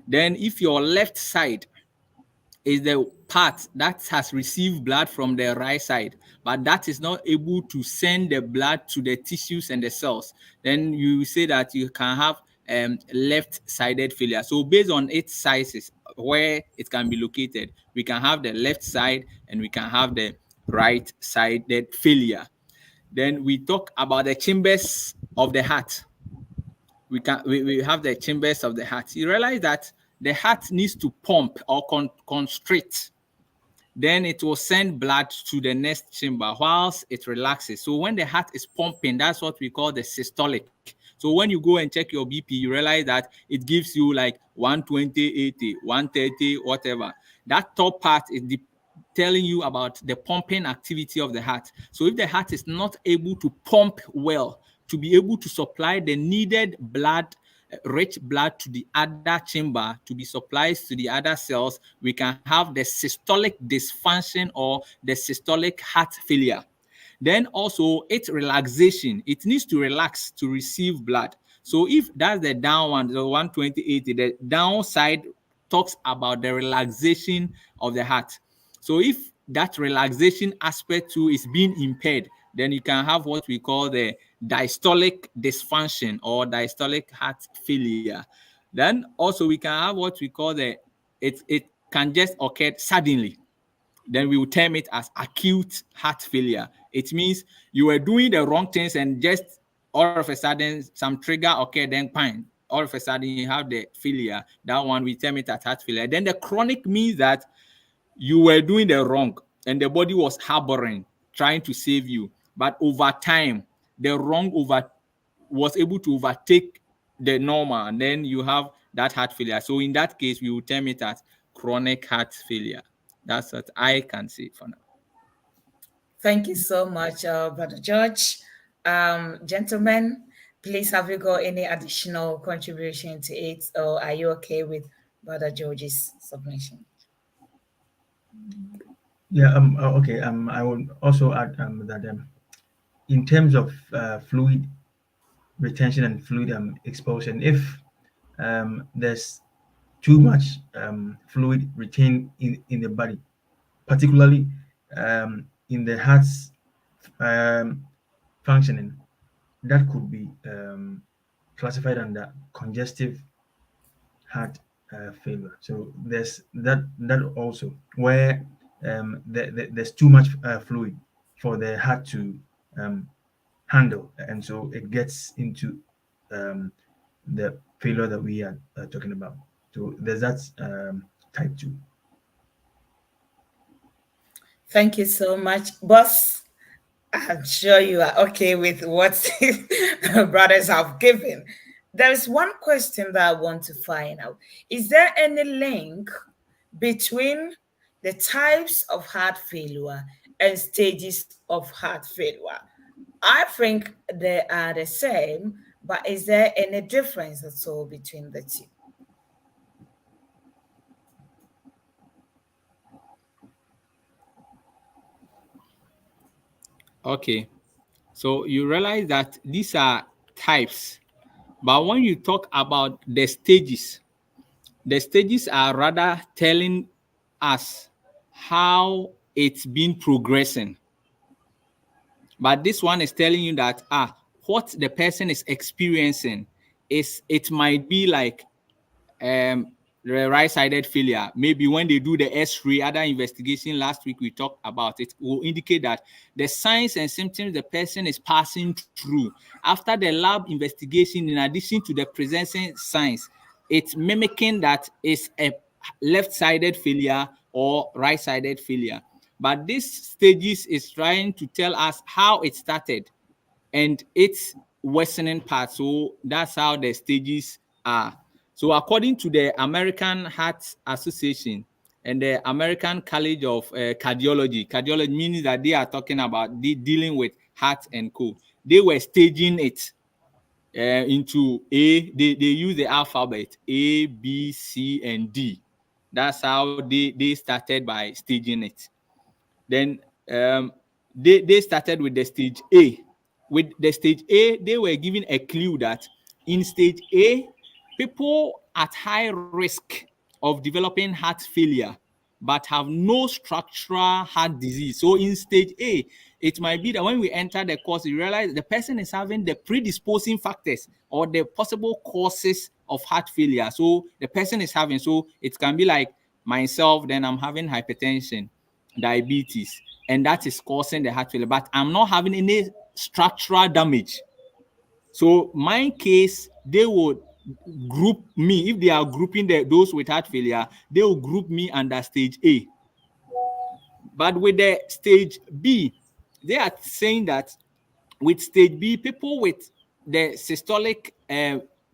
Then if your left side is the part that has received blood from the right side, but that is not able to send the blood to the tissues and the cells, then you say that you can have left-sided failure. So based on its sizes, where it can be located, we can have the left side and we can have the right-sided failure. Then we talk about the chambers of the heart. We have the chambers of the heart. You realize that the heart needs to pump or constrict. Then it will send blood to the next chamber whilst it relaxes. So when the heart is pumping, that's what we call the systolic. So when you go and check your BP, you realize that it gives you like 120, 80, 130, whatever. That top part is telling you about the pumping activity of the heart. So if the heart is not able to pump well, to be able to supply the needed blood, rich blood to the other chamber to be supplied to the other cells, we can have the systolic dysfunction or the systolic heart failure. Then also its relaxation, it needs to relax to receive blood. So if that's the down one, the 120/80, the downside talks about the relaxation of the heart. So if that relaxation aspect too is being impaired, then you can have what we call the diastolic dysfunction or diastolic heart failure. Then also we can have what we call it can just occur suddenly. Then we will term it as acute heart failure. It means you were doing the wrong things and just all of a sudden some trigger occurred, then fine. All of a sudden you have the failure. That one we term it as heart failure. Then the chronic means that you were doing the wrong and the body was harboring, trying to save you. But over time, the wrong was able to overtake the normal, and then you have that heart failure. So in that case, we will term it as chronic heart failure. That's what I can say for now. Thank you so much, Brother George. Gentlemen, please have you got any additional contribution to it, or are you okay with Brother George's submission? Yeah. Okay. I will also add that in terms of fluid retention and fluid expulsion, if there's too much fluid retained in the body, particularly in the heart's functioning, that could be classified under congestive heart failure. So there's that also where there's too much fluid for the heart to handle, and so it gets into the failure that we are talking about. So there's that type 2. Thank you so much, boss. I'm sure you are okay with what brothers have given. There is one question that I want to find out. Is there any link between the types of heart failure and stages of heart failure? I think they are the same, but is there any difference at all between the two? Okay. So you realize that these are types, but when you talk about the stages are rather telling us how it's been progressing. But this one is telling you that what the person is experiencing is, it might be like the right-sided failure. Maybe when they do the X-ray, other investigation last week we talked about, it will indicate that the signs and symptoms the person is passing through after the lab investigation, in addition to the presenting signs, it's mimicking that is a left-sided failure or right-sided failure. But this stages is trying to tell us how it started and its worsening part. So that's how the stages are. So according to the American Heart Association and the American College of cardiology means that they are talking about dealing with heart and co. They were staging it into they use the alphabet A, B, C, and D. That's how they started by staging it. Then they started with the stage A. With the stage A, they were given a clue that in stage A, people at high risk of developing heart failure but have no structural heart disease. So in stage A, it might be that when we enter the course, you realize the person is having the predisposing factors or the possible causes of heart failure. So the person is having, so it can be like myself, then I'm having hypertension, diabetes, and that is causing the heart failure, but I'm not having any structural damage. So my case, they would group me, if they are grouping those with heart failure, they will group me under stage A. But with the stage B, they are saying that with stage B, people with the systolic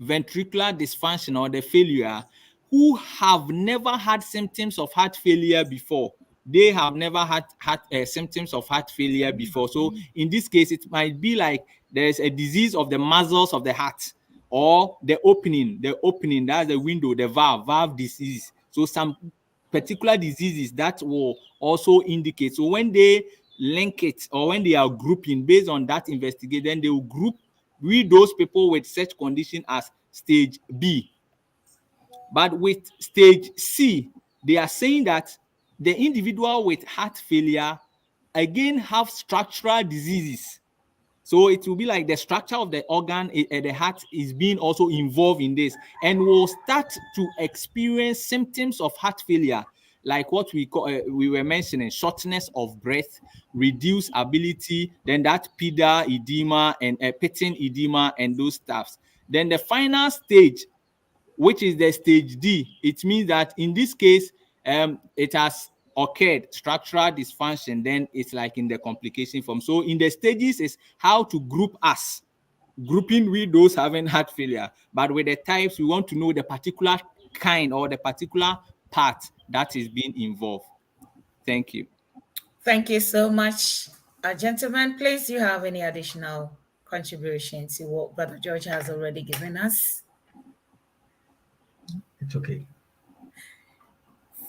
ventricular dysfunction or the failure who have never had symptoms of heart failure before, they have never had symptoms of heart failure before. So in this case, it might be like there's a disease of the muscles of the heart, or the opening, that's the window, the valve disease. So some particular diseases that will also indicate. So when they link it, or when they are grouping based on that investigation, then they will group those people with such condition as stage B. But with stage C, they are saying that the individual with heart failure again have structural diseases. So it will be like the structure of the organ, the heart, is being also involved in this, and will start to experience symptoms of heart failure, like what we were mentioning: shortness of breath, reduced ability, then that pedal edema and pitting edema and those stuffs. Then the final stage, which is the stage D, it means that in this case, it has occurred structural dysfunction. Then it's like in the complication form. So in the stages is how to group us, grouping with those having heart failure. But with the types, we want to know the particular kind or the particular part that is being involved. Thank you. Thank you so much. Gentlemen, please, do you have any additional contribution to what Brother George has already given us? It's okay.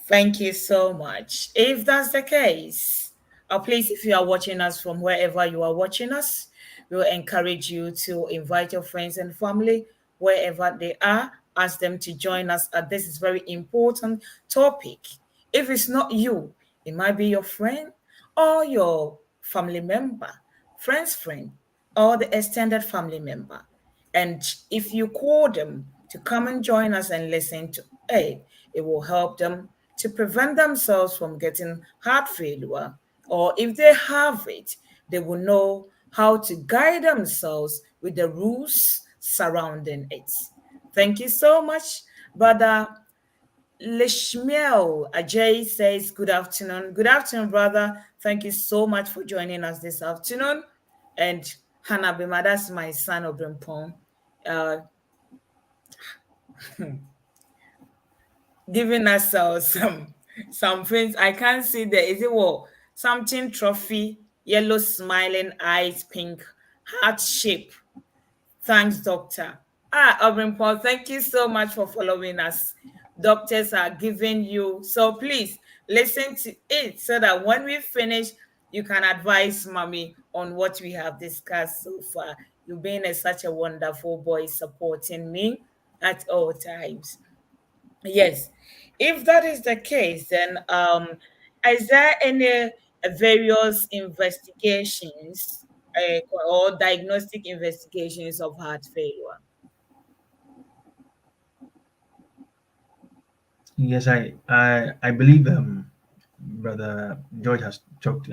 Thank you so much. If that's the case, please, if you are watching us from wherever you are watching us, we will encourage you to invite your friends and family wherever they are. Ask them to join us. This is very important topic. If it's not you, it might be your friend or your family member, friend's friend, or the extended family member. And if you call them to come and join us and listen to it will help them to prevent themselves from getting heart failure. Or if they have it, they will know how to guide themselves with the rules surrounding it. Thank you so much, Brother Lishmiel Ajay says, good afternoon. Good afternoon, brother. Thank you so much for joining us this afternoon. And Hannah Bimah, that's my son, Obrimpong, uh, giving us some things. I can't see there. Is it what? Something trophy, yellow smiling eyes, pink, heart shape. Thanks, doctor. Aubrey Paul, thank you so much for following us. Doctors are giving you, so please listen to it so that when we finish, you can advise mommy on what we have discussed so far. You've been such a wonderful boy supporting me at all times. Yes. If that is the case, then is there any various investigations or diagnostic investigations of heart failure? Yes, I believe Brother George has talked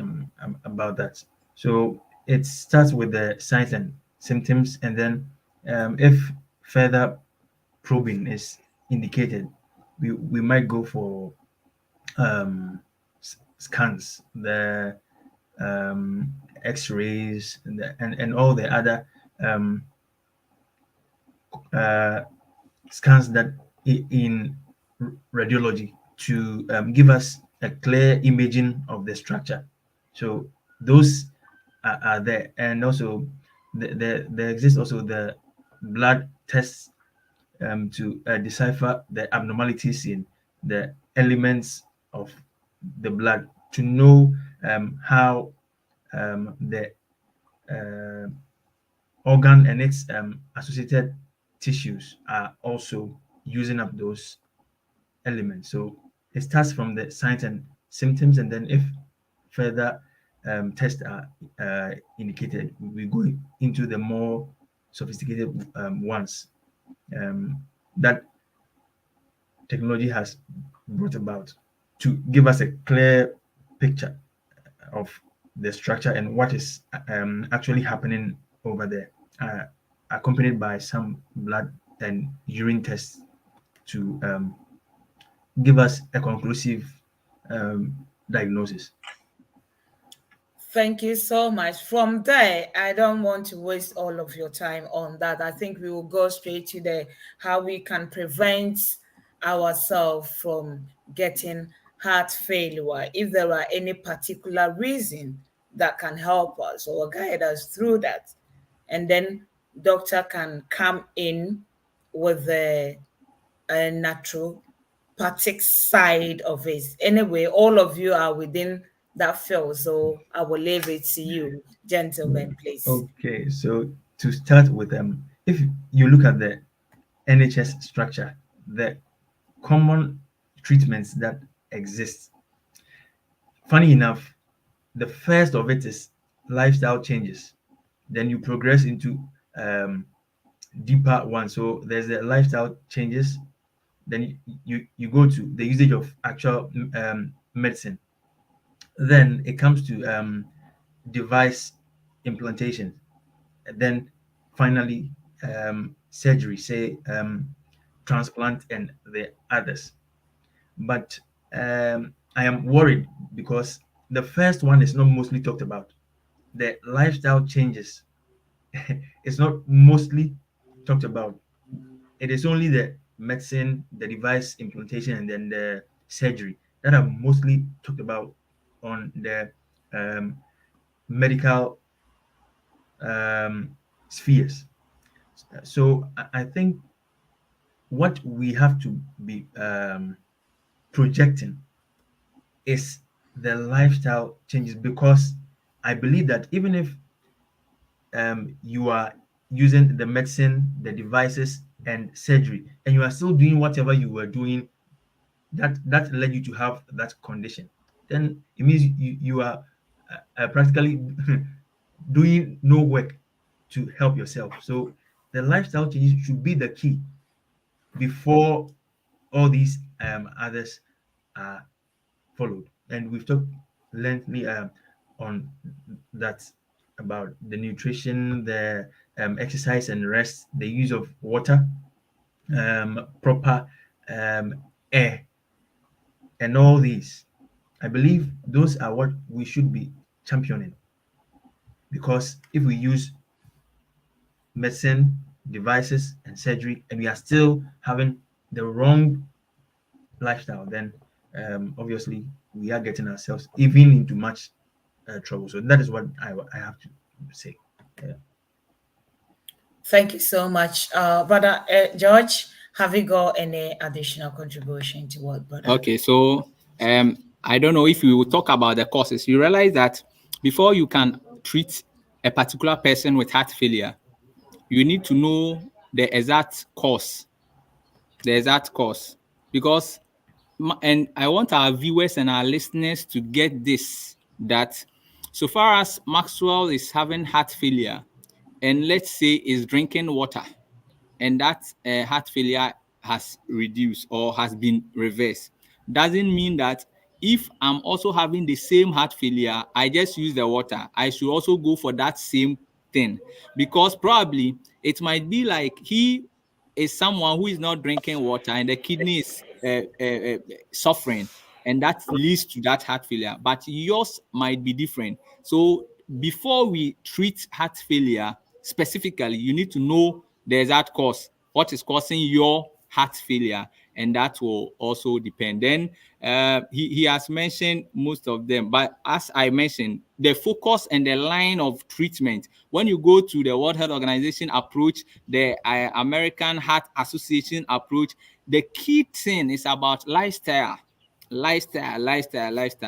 about that. So it starts with the signs and symptoms, and then if further probing is indicated, we might go for scans, the X-rays, and all the other um, uh, scans that in radiology to give us a clear imaging of the structure. So those are there, and also there exists also the blood tests to decipher the abnormalities in the elements of the blood to know how the uh, organ and its associated tissues are also using up those elements. So it starts from the signs and symptoms, and then if further tests are indicated, we go into the more sophisticated ones that technology has brought about to give us a clear picture of the structure and what is actually happening over there, accompanied by some blood and urine tests to give us a conclusive diagnosis. Thank you so much. From there, I don't want to waste all of your time on that. I think we will go straight to the how we can prevent ourselves from getting heart failure, if there are any particular reason that can help us or guide us through that. And then doctor can come in with the naturopathic side of it. Anyway, all of you are within that field, so I will leave it to you, gentlemen, please. Okay, so to start with, if you look at the NHS structure, the common treatments that exist, funny enough, the first of it is lifestyle changes. Then you progress into um, deeper one. So there's the lifestyle changes. Then you go to the usage of actual medicine. Then it comes to device implantation. And then finally surgery, say transplant and the others. But I am worried because the first one is not mostly talked about. The lifestyle changes is not mostly talked about. It is only the medicine, the device implantation, and then the surgery that are mostly talked about on the um, medical spheres. So I think what we have to be projecting is the lifestyle changes, because I believe that even if you are using the medicine, the devices, and surgery, and you are still doing whatever you were doing that led you to have that condition, then it means you are practically doing no work to help yourself. So the lifestyle changes should be the key before all these others are followed. And we've talked lengthily on that, about the nutrition, the exercise and rest, the use of water, proper air, and all these. I believe those are what we should be championing, because if we use medicine, devices, and surgery, and we are still having the wrong lifestyle, then obviously we are getting ourselves even into much trouble. So that is what I have to say. Yeah. Thank you so much. Brother George, have you got any additional contribution to what Brother? Okay, so I don't know if we will talk about the causes. You realize that before you can treat a particular person with heart failure, you need to know the exact cause, because and I want our viewers and our listeners to get this, that so far as Maxwell is having heart failure, and let's say is drinking water, and that heart failure has reduced or has been reversed, doesn't mean that if I'm also having the same heart failure, I just use the water, I should also go for that same thing, because probably it might be like he is someone who is not drinking water and the kidney is suffering, and that leads to that heart failure, but yours might be different. So before we treat heart failure specifically, you need to know the exact cause, what is causing your heart failure, and that will also depend. Then he has mentioned most of them, but as I mentioned, the focus and the line of treatment, when you go to the World Health Organization approach, the American Heart Association approach, the key thing is about lifestyle.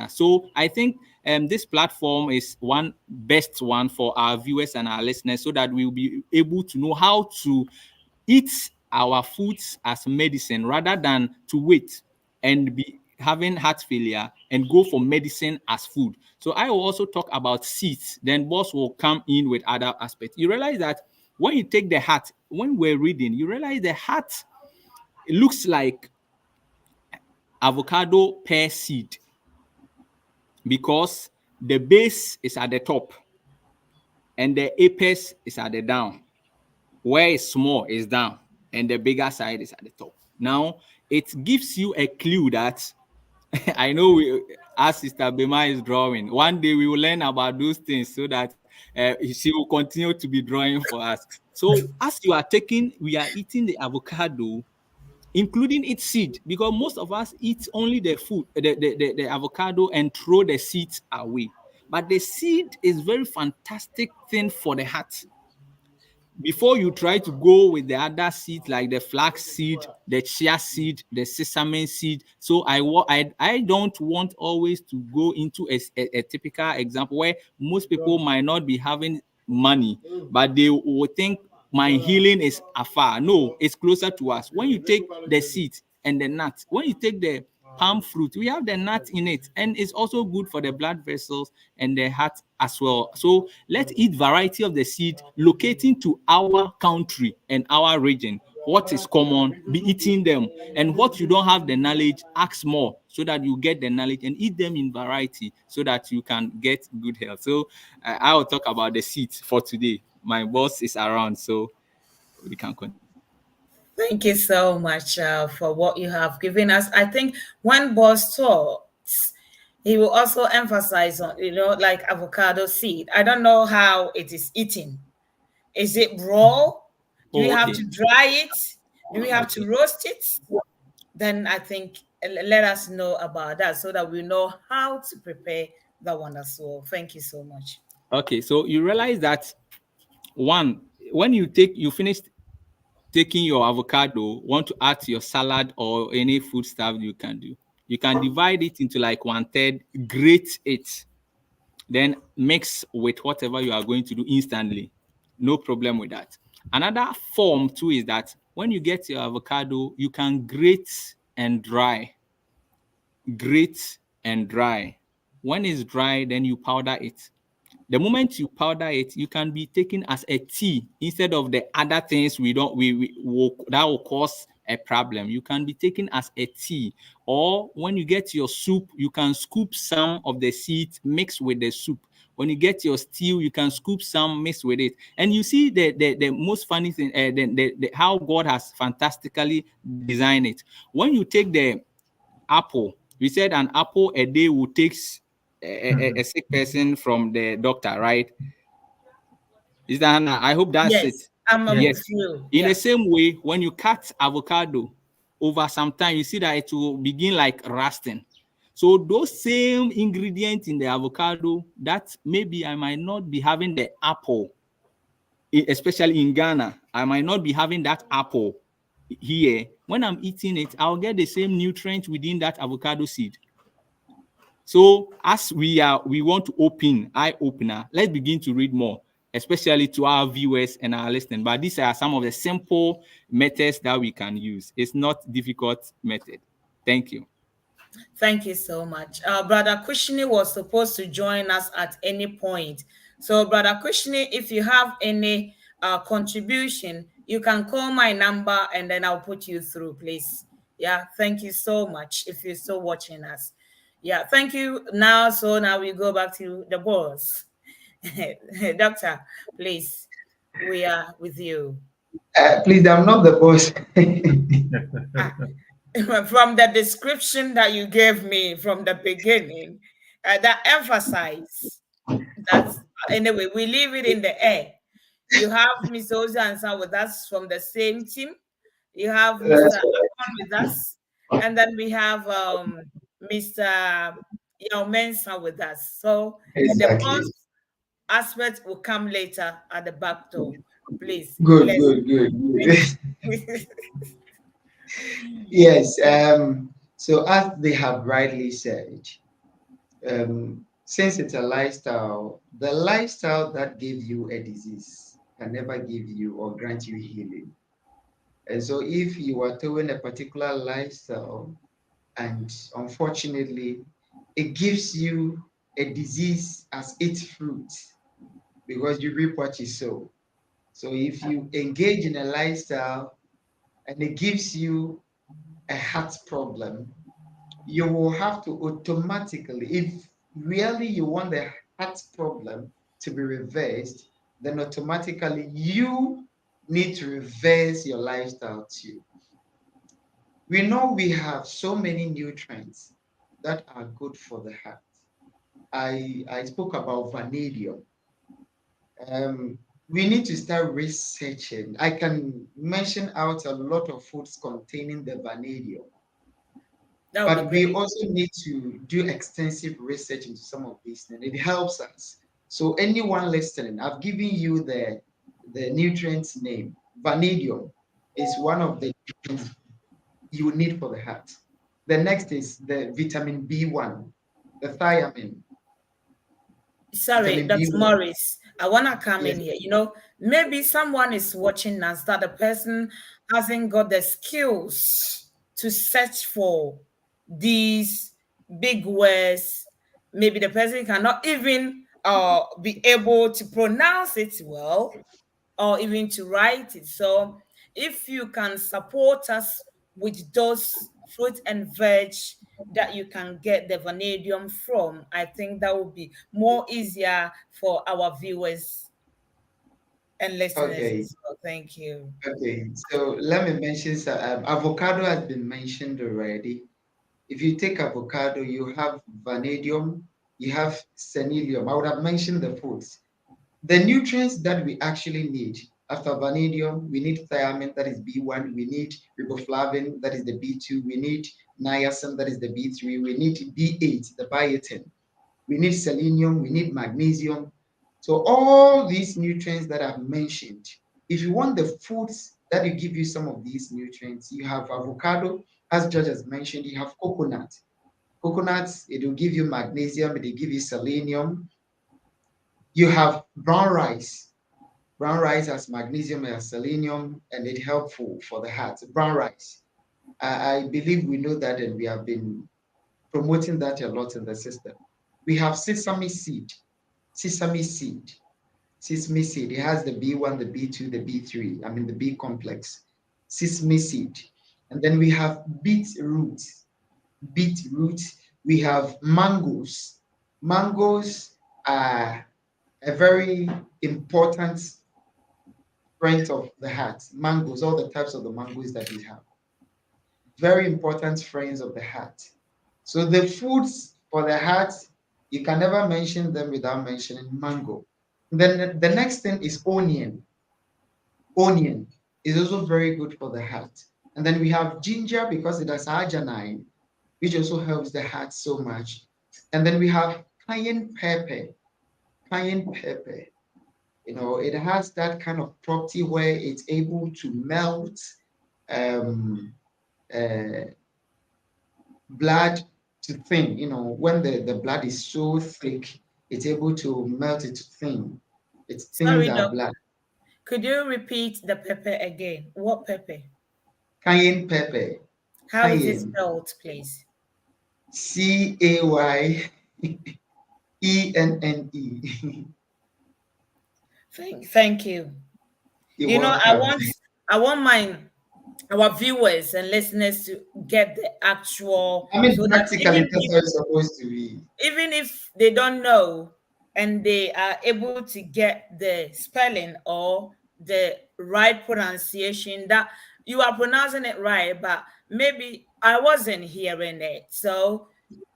So I think this platform is one best one for our viewers and our listeners, so that we will be able to know how to eat our foods as medicine rather than to wait and be having heart failure and go for medicine as food. So I will also talk about seeds, then boss will come in with other aspects. You realize that when you take the heart, when we're reading, you realize the heart, it looks like avocado pear seed, because the base is at the top and the apex is at the down. Where it's small is down and the bigger side is at the top. Now, it gives you a clue that I know as Sister Bimah is drawing, one day we will learn about those things, so that she will continue to be drawing for us. So as you are taking, we are eating the avocado, including its seed, because most of us eat only the food, the avocado, and throw the seeds away. But the seed is very fantastic thing for the heart. Before you try to go with the other seed like the flax seed, the chia seed, the sesame seed. So I don't want always to go into a typical example where most people might not be having money, but they will think my healing is afar. No, it's closer to us. When you take the seed and the nut, when you take the palm fruit, we have the nut in it, and it's also good for the blood vessels and the heart as well. So let's eat variety of the seed locating to our country and our region. What is common, be eating them, and what you don't have the knowledge, ask more so that you get the knowledge, and eat them in variety so that you can get good health. So I will talk about the seeds for today. My boss is around, so we can continue. Thank you so much for what you have given us. I think when boss talks, he will also emphasize on, like avocado seed. I don't know how it is eaten. Is it raw? Do we Oh, have okay. to dry it? Do we have to Okay. roast it? Then I think let us know about that so that we know how to prepare that one as well. Thank you so much. Okay. So you realize that one, when you finish taking your avocado, want to add to your salad or any food stuff you can do. You can divide it into like 1/3, grate it, then mix with whatever you are going to do instantly. No problem with that. Another form too is that when you get your avocado, you can grate and dry. Grate and dry. When it's dry, then you powder it. The moment you powder it, you can be taken as a tea instead of the other things we will, that will cause a problem. You can be taken as a tea, or when you get your soup, you can scoop some of the seeds mix with the soup. When you get your stew, you can scoop some mix with it. And you see the most funny thing, how God has fantastically designed it. When you take the apple, we said an apple a day will take a sick person from the doctor, right? Is that Hannah? I hope that's it. Yes, I'm Yeah. Yes. with you. In the Yeah. same way, when you cut avocado over some time, you see that it will begin like rusting. So those same ingredients in the avocado, that maybe I might not be having the apple, especially in Ghana, I might not be having that apple here. When I'm eating it, I'll get the same nutrient within that avocado seed. So as we want to open eye opener, let's begin to read more, especially to our viewers and our listeners. But these are some of the simple methods that we can use. It's not difficult method. Thank you. Thank you so much. Brother Kushni was supposed to join us at any point. So, Brother Kushni, if you have any contribution, you can call my number and then I'll put you through, please. Yeah, thank you so much if you're still watching us. Yeah, thank you. Now we go back to the boss. Doctor, please, we are with you. Please, I'm not the boss. Ah, from the description that you gave me from the beginning, that emphasize that anyway, we leave it in the air. You have Mr. Ansah with us from the same team. You have Mr. Ackon with us, and then we have Mr. Mensah with us. So the Exactly. boss aspect will come later at the back door. Please, Good, let's good, good, good. finish. Yes. So as they have rightly said, since it's a lifestyle, the lifestyle that gave you a disease can never give you or grant you healing. And so if you are doing a particular lifestyle and unfortunately it gives you a disease as its fruit because you reap what you sow. So if you engage in a lifestyle and it gives you a heart problem, you will have to automatically, if really you want the heart problem to be reversed, then automatically you need to reverse your lifestyle too. We know we have so many nutrients that are good for the heart. I spoke about vanadium. we need to start researching. I can mention out a lot of foods containing the vanadium, That would be but we great. also need to do extensive research into some of these things. It helps us. So anyone listening, I've given you the nutrients name. Vanadium is one of the nutrients you need for the heart. The next is the vitamin B1, the thiamine, Sorry, vitamin Dr. B1. Morris, I want to come Yes. in here. Maybe someone is watching us that the person hasn't got the skills to search for these big words. Maybe the person cannot even be able to pronounce it well or even to write it. So if you can support us with those fruit and veg that you can get the vanadium from, I think that would be more easier for our viewers and listeners Okay. as well. Thank you. Okay. So let me mention avocado has been mentioned already. If you take avocado, you have vanadium, you have selenium. I would have mentioned the foods. The nutrients that we actually need after vanadium, we need thiamine, that is B1. We need riboflavin, that is the B2. We need niacin, that is the B3. We need B8, the biotin. We need selenium, we need magnesium. So all these nutrients that I've mentioned, if you want the foods that will give you some of these nutrients, you have avocado, as George has mentioned, you have coconut. Coconuts, it will give you magnesium, it will give you selenium. You have brown rice. Brown rice has magnesium and selenium, and it's helpful for the heart. Brown rice. I believe we know that, and we have been promoting that a lot in the system. We have sesame seed. Sesame seed. Sesame seed. It has the B1, the B2, the B3. I mean the B complex. Sesame seed. And then we have beetroot. Beetroot. We have mangoes. Mangoes are a very important friend of the heart. Mangoes, all the types of the mangoes that we have. Very important friends of the heart. So the foods for the heart, you can never mention them without mentioning mango. Then the next thing is onion. Onion is also very good for the heart. And then we have ginger because it has arginine, which also helps the heart so much. And then we have cayenne pepper. Cayenne pepper. It has that kind of property where it's able to melt um, uh, blood to thin. When the blood is so thick, it's able to melt it to thin. It thins Sorry, our Doc. blood. Could you repeat the pepper again? What pepper? Cayenne pepper. How is it Cayenne. spelled, please? Cayenne. Thank you. You're You know, I welcome. want I want my our viewers and listeners to get the actual I mean, so that practically, that's how it's supposed to be. even if they don't know and they are able to get the spelling or the right pronunciation, that you are pronouncing it right, but maybe I wasn't hearing it. So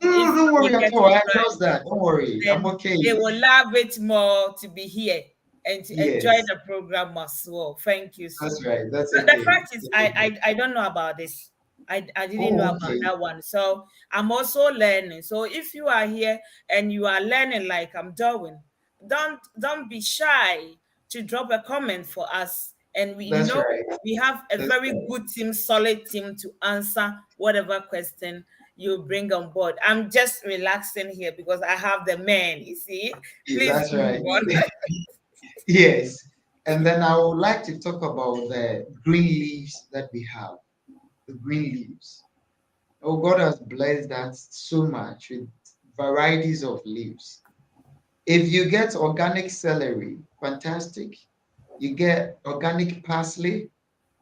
No, no, if don't they worry at get all. it I right, trust that. Don't worry. I'm then okay. they will love it more to be here and to enjoy Yes, the program as well. Thank you so that's much. right. That's But the okay. fact is, That's okay. I don't know about this. I didn't know Oh, about okay. that one. So I'm also learning. So if you are here and you are learning like I'm doing, don't be shy to drop a comment for us. And That's right. we have a That's very right. good team, solid team to answer whatever question you bring on board. I'm just relaxing here because I have the men, you see. Please That's move right. on. Yes. And then I would like to talk about the green leaves that we have. The green leaves. Oh, God has blessed us so much with varieties of leaves. If you get organic celery, fantastic. You get organic parsley,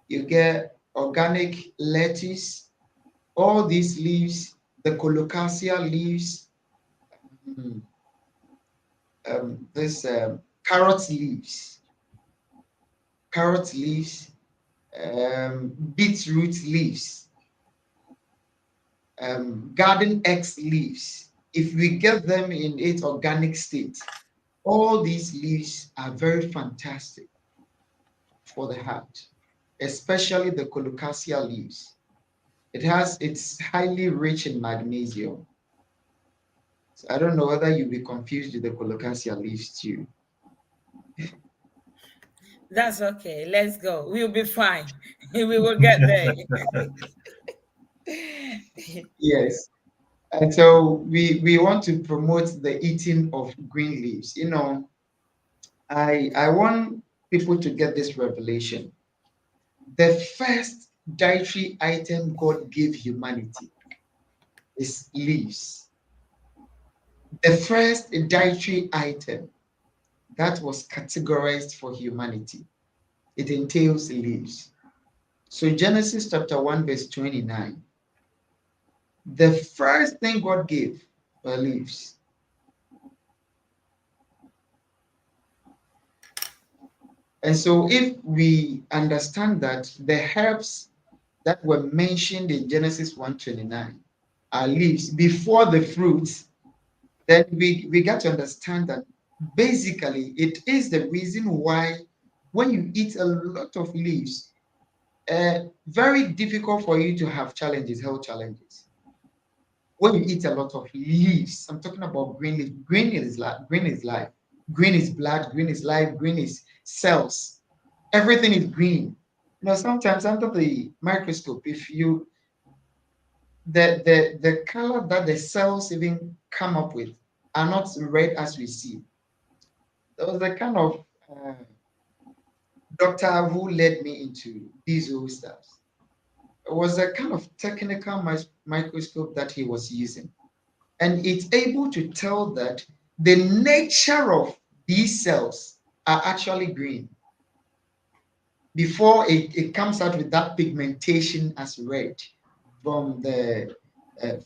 you get organic lettuce, all these leaves, the colocasia leaves, mm, this carrot leaves, beetroot leaves, garden eggs leaves. If we get them in its organic state, All these leaves are very fantastic for the heart, especially the colocasia leaves. It's highly rich in magnesium. So I don't know whether you'll be confused with the colocasia leaves too. That's okay. Let's go. We'll be fine. We will get there. Yes. And so we want to promote the eating of green leaves. I want people to get this revelation. The first dietary item God gave humanity is leaves. The first dietary item that was categorized for humanity, it entails leaves. So Genesis chapter 1, verse 29, the first thing God gave were leaves. And so if we understand that the herbs that were mentioned in Genesis 1:29 are leaves before the fruits, then we got to understand that basically it is the reason why when you eat a lot of leaves, very difficult for you to have challenges, health challenges. When you eat a lot of leaves, I'm talking about green leaf. Green is life. Green is life. Green is blood. Green is life. Green is cells. Everything is green. Sometimes under the microscope, if you the color that the cells even come up with are not red as we see. There was a kind of doctor who led me into these old stuff. It was a kind of technical microscope that he was using. And it's able to tell that the nature of these cells are actually green before it comes out with that pigmentation as red from the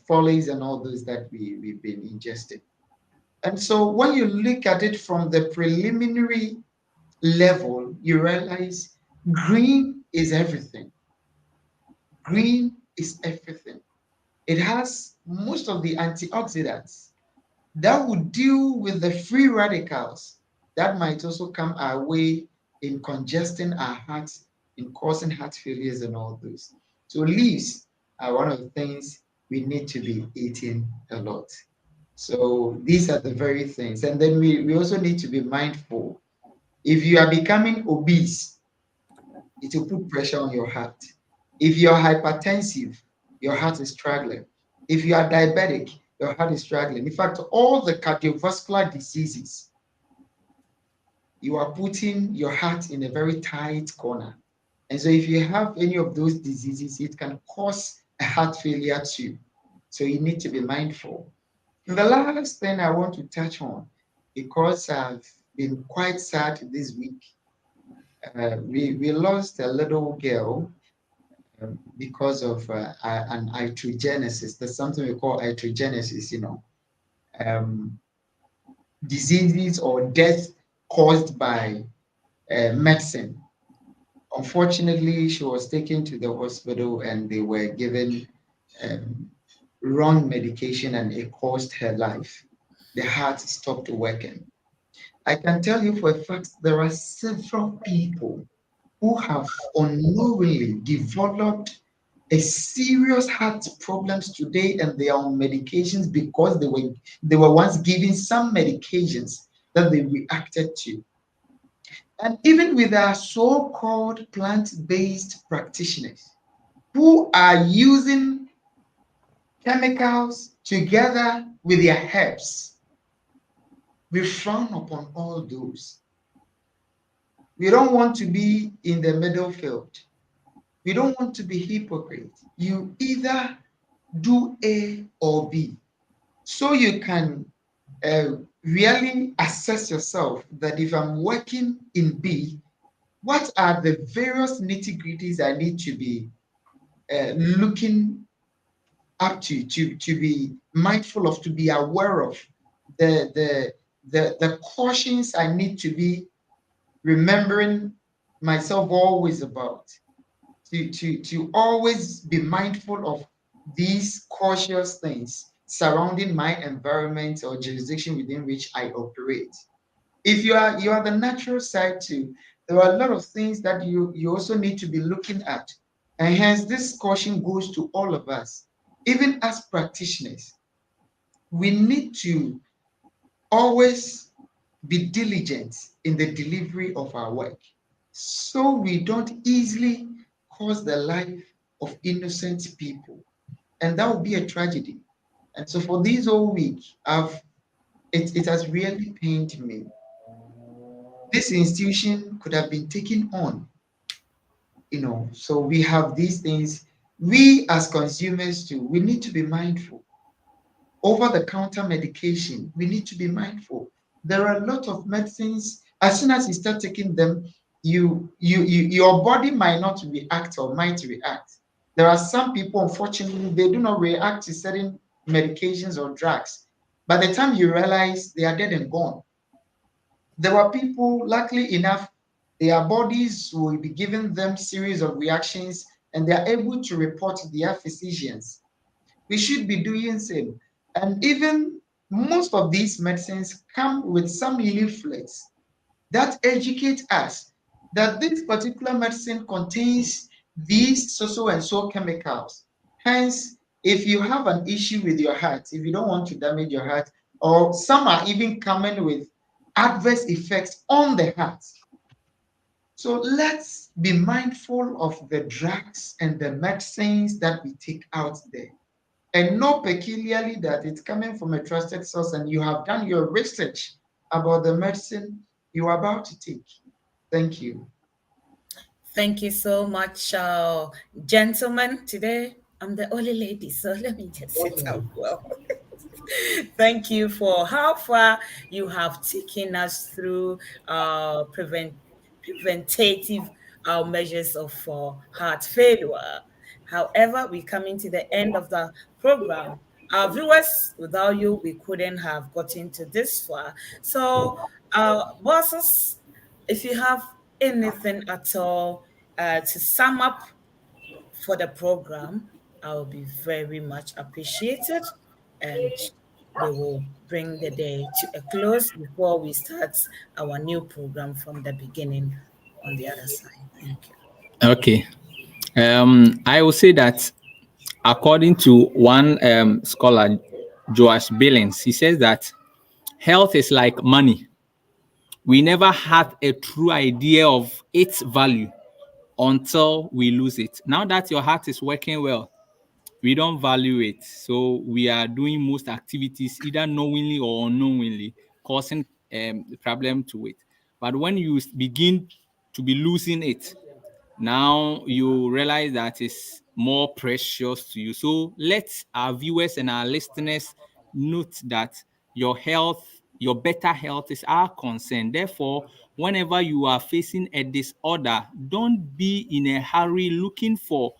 folies and all those that we've been ingesting. And so when you look at it from the preliminary level, you realize green is everything. Green is everything. It has most of the antioxidants that would deal with the free radicals that might also come our way in congesting our hearts, in causing heart failures and all those. So leaves are one of the things we need to be eating a lot. So these are the very things. And then we also need to be mindful. If you are becoming obese, it will put pressure on your heart. If you're hypertensive, your heart is struggling. If you are diabetic, your heart is struggling. In fact, all the cardiovascular diseases, you are putting your heart in a very tight corner. And so if you have any of those diseases, it can cause a heart failure too. So you need to be mindful. And the last thing I want to touch on, because I've been quite sad this week, we lost a little girl because of an iatrogenesis. There's something we call iatrogenesis, diseases or death caused by medicine. Unfortunately, she was taken to the hospital and they were given um, wrong medication and it caused her life. The heart stopped working. I can tell you for a fact there are several people who have unknowingly developed a serious heart problems today and they are on medications because they were once given some medications that they reacted to. And even with our so-called plant-based practitioners who are using chemicals together with their herbs, we frown upon all those. We don't want to be in the middle field. We don't want to be hypocrite. You either do A or B. So you can really assess yourself that if I'm working in B, what are the various nitty-gritties I need to be looking up to be mindful of, to be aware of, the cautions I need to be remembering myself always about, to always be mindful of these cautious things surrounding my environment or jurisdiction within which I operate. If you are the natural side too, there are a lot of things that you also need to be looking at. And hence this caution goes to all of us. Even as practitioners, we need to always be diligent in the delivery of our work so we don't easily cause the life of innocent people. And that would be a tragedy. And so for this whole week, it has really pained me. This institution could have been taken on, so we have these things. We as consumers too, we need to be mindful. Over the counter medication, we need to be mindful. There are a lot of medicines, as soon as you start taking them, your body might not react or might react. There are some people, unfortunately, they do not react to certain medications or drugs. By the time you realize, they are dead and gone. There were people, luckily enough, their bodies will be giving them series of reactions and they are able to report to their physicians. We should be doing same. And even most of these medicines come with some leaflets that educate us that this particular medicine contains these so and so chemicals. Hence, if you have an issue with your heart, if you don't want to damage your heart, or some are even coming with adverse effects on the heart. So let's be mindful of the drugs and the medicines that we take out there and know peculiarly that it's coming from a trusted source and you have done your research about the medicine you are about to take. Thank you. Thank you so much, gentlemen. Today, I'm the only lady, so let me just sit out well. Thank you for how far you have taken us through preventative measures of heart failure. However, we're coming to the end of the program. Our viewers, without you, we couldn't have gotten to this far. So, bosses, if you have anything at all to sum up for the program, I will be very much appreciated, and we will bring the day to a close before we start our new program from the beginning on the other side. Thank you. Okay. I will say that according to one scholar, Joash Billings, he says that health is like money. We never had a true idea of its value until we lose it. Now that your heart is working well, we don't value it. So we are doing most activities either knowingly or unknowingly, causing the problem to it. But when you begin to be losing it, now you realize that it's more precious to you. So let our viewers and our listeners note that your health, your better health is our concern. Therefore, whenever you are facing a disorder, don't be in a hurry looking for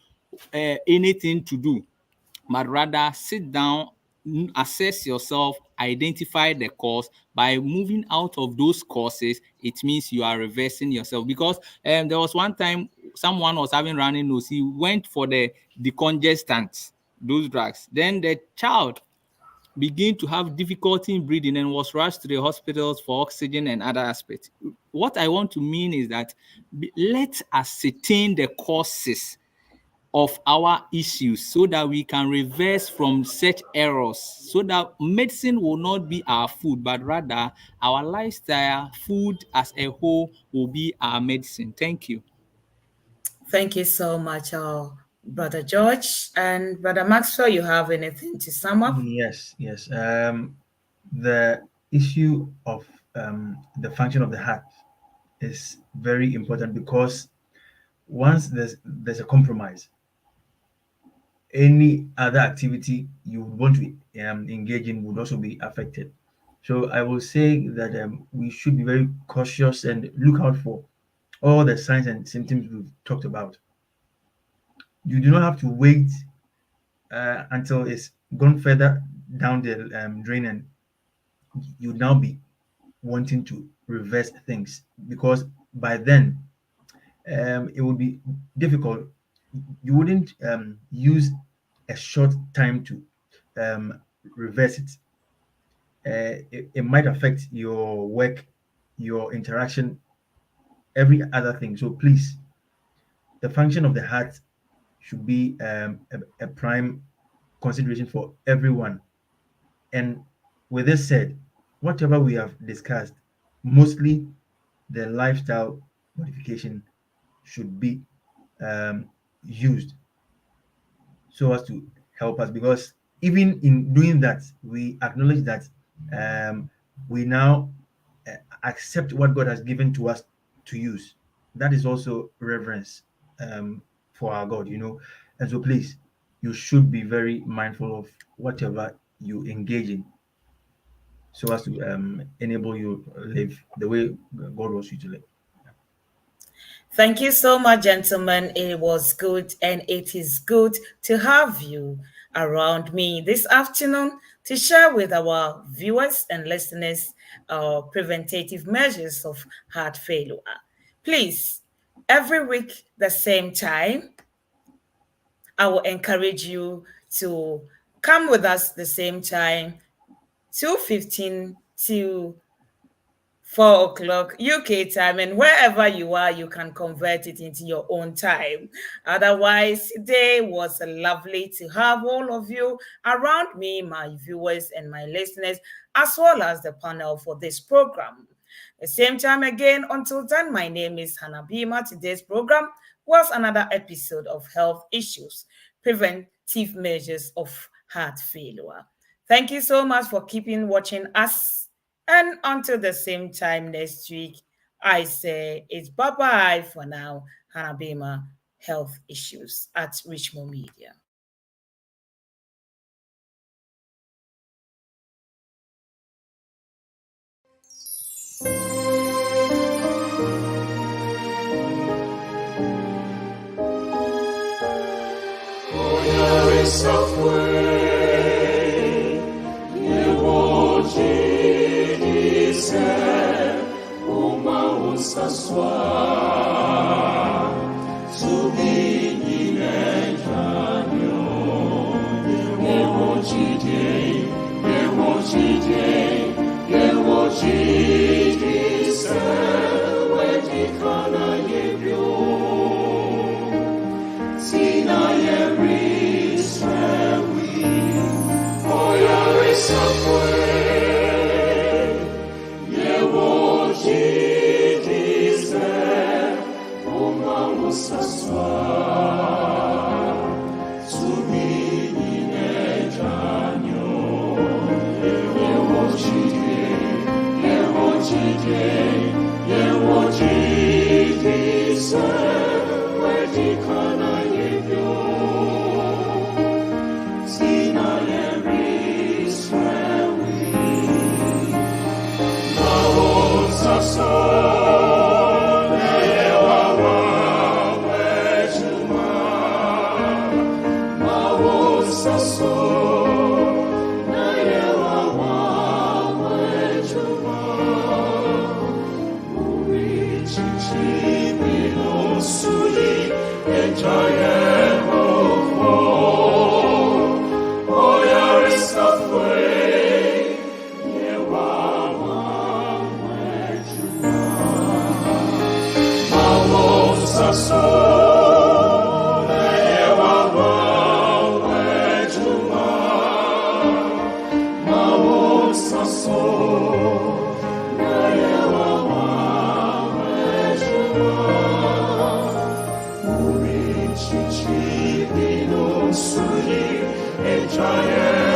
anything to do, but rather sit down, assess yourself, identify the cause. By moving out of those causes, it means you are reversing yourself. Because there was one time someone was having running nose. He went for the decongestants, those drugs. Then the child began to have difficulty in breathing and was rushed to the hospitals for oxygen and other aspects. What I want to mean is that let's ascertain the causes of our issues so that we can reverse from such errors, so that medicine will not be our food, but rather our lifestyle, food as a whole will be our medicine. Thank you. Thank you so much, Brother George. And Brother Maxwell, you have anything to sum up? Yes, yes. The issue of the function of the heart is very important because once there's a compromise, any other activity you would want to engage in would also be affected. So I will say that we should be very cautious and look out for all the signs and symptoms we've talked about. You do not have to wait until it's gone further down the drain and you now be wanting to reverse things because by then it would be difficult. You wouldn't use a short time to reverse it. It might affect your work your interaction, every other thing. So please, the function of the heart should be a prime consideration for everyone. And with this said, whatever we have discussed, mostly the lifestyle modification should be used so as to help us, because even in doing that, we acknowledge that we now accept what God has given to us to use. That is also reverence for our God, And so please, you should be very mindful of whatever you engage in so as to enable you live the way God wants you to live. Thank you so much, gentlemen. It was good, and it is good to have you around me this afternoon to share with our viewers and listeners our preventative measures of heart failure. Please, every week, the same time, I will encourage you to come with us the same time, 2:15 to 4 o'clock UK time, and wherever you are, you can convert it into your own time. Otherwise, today was lovely to have all of you around me, my viewers and my listeners, as well as the panel for this program. The same time again, until then, my name is Hannah Bimah. Today's program was another episode of Health Issues, Preventive Measures of Heart Failure. Thank you so much for keeping watching us. And until the same time next week, I say it's bye-bye for now. Hannah Bimah, Health Issues at Richmond Media. Giant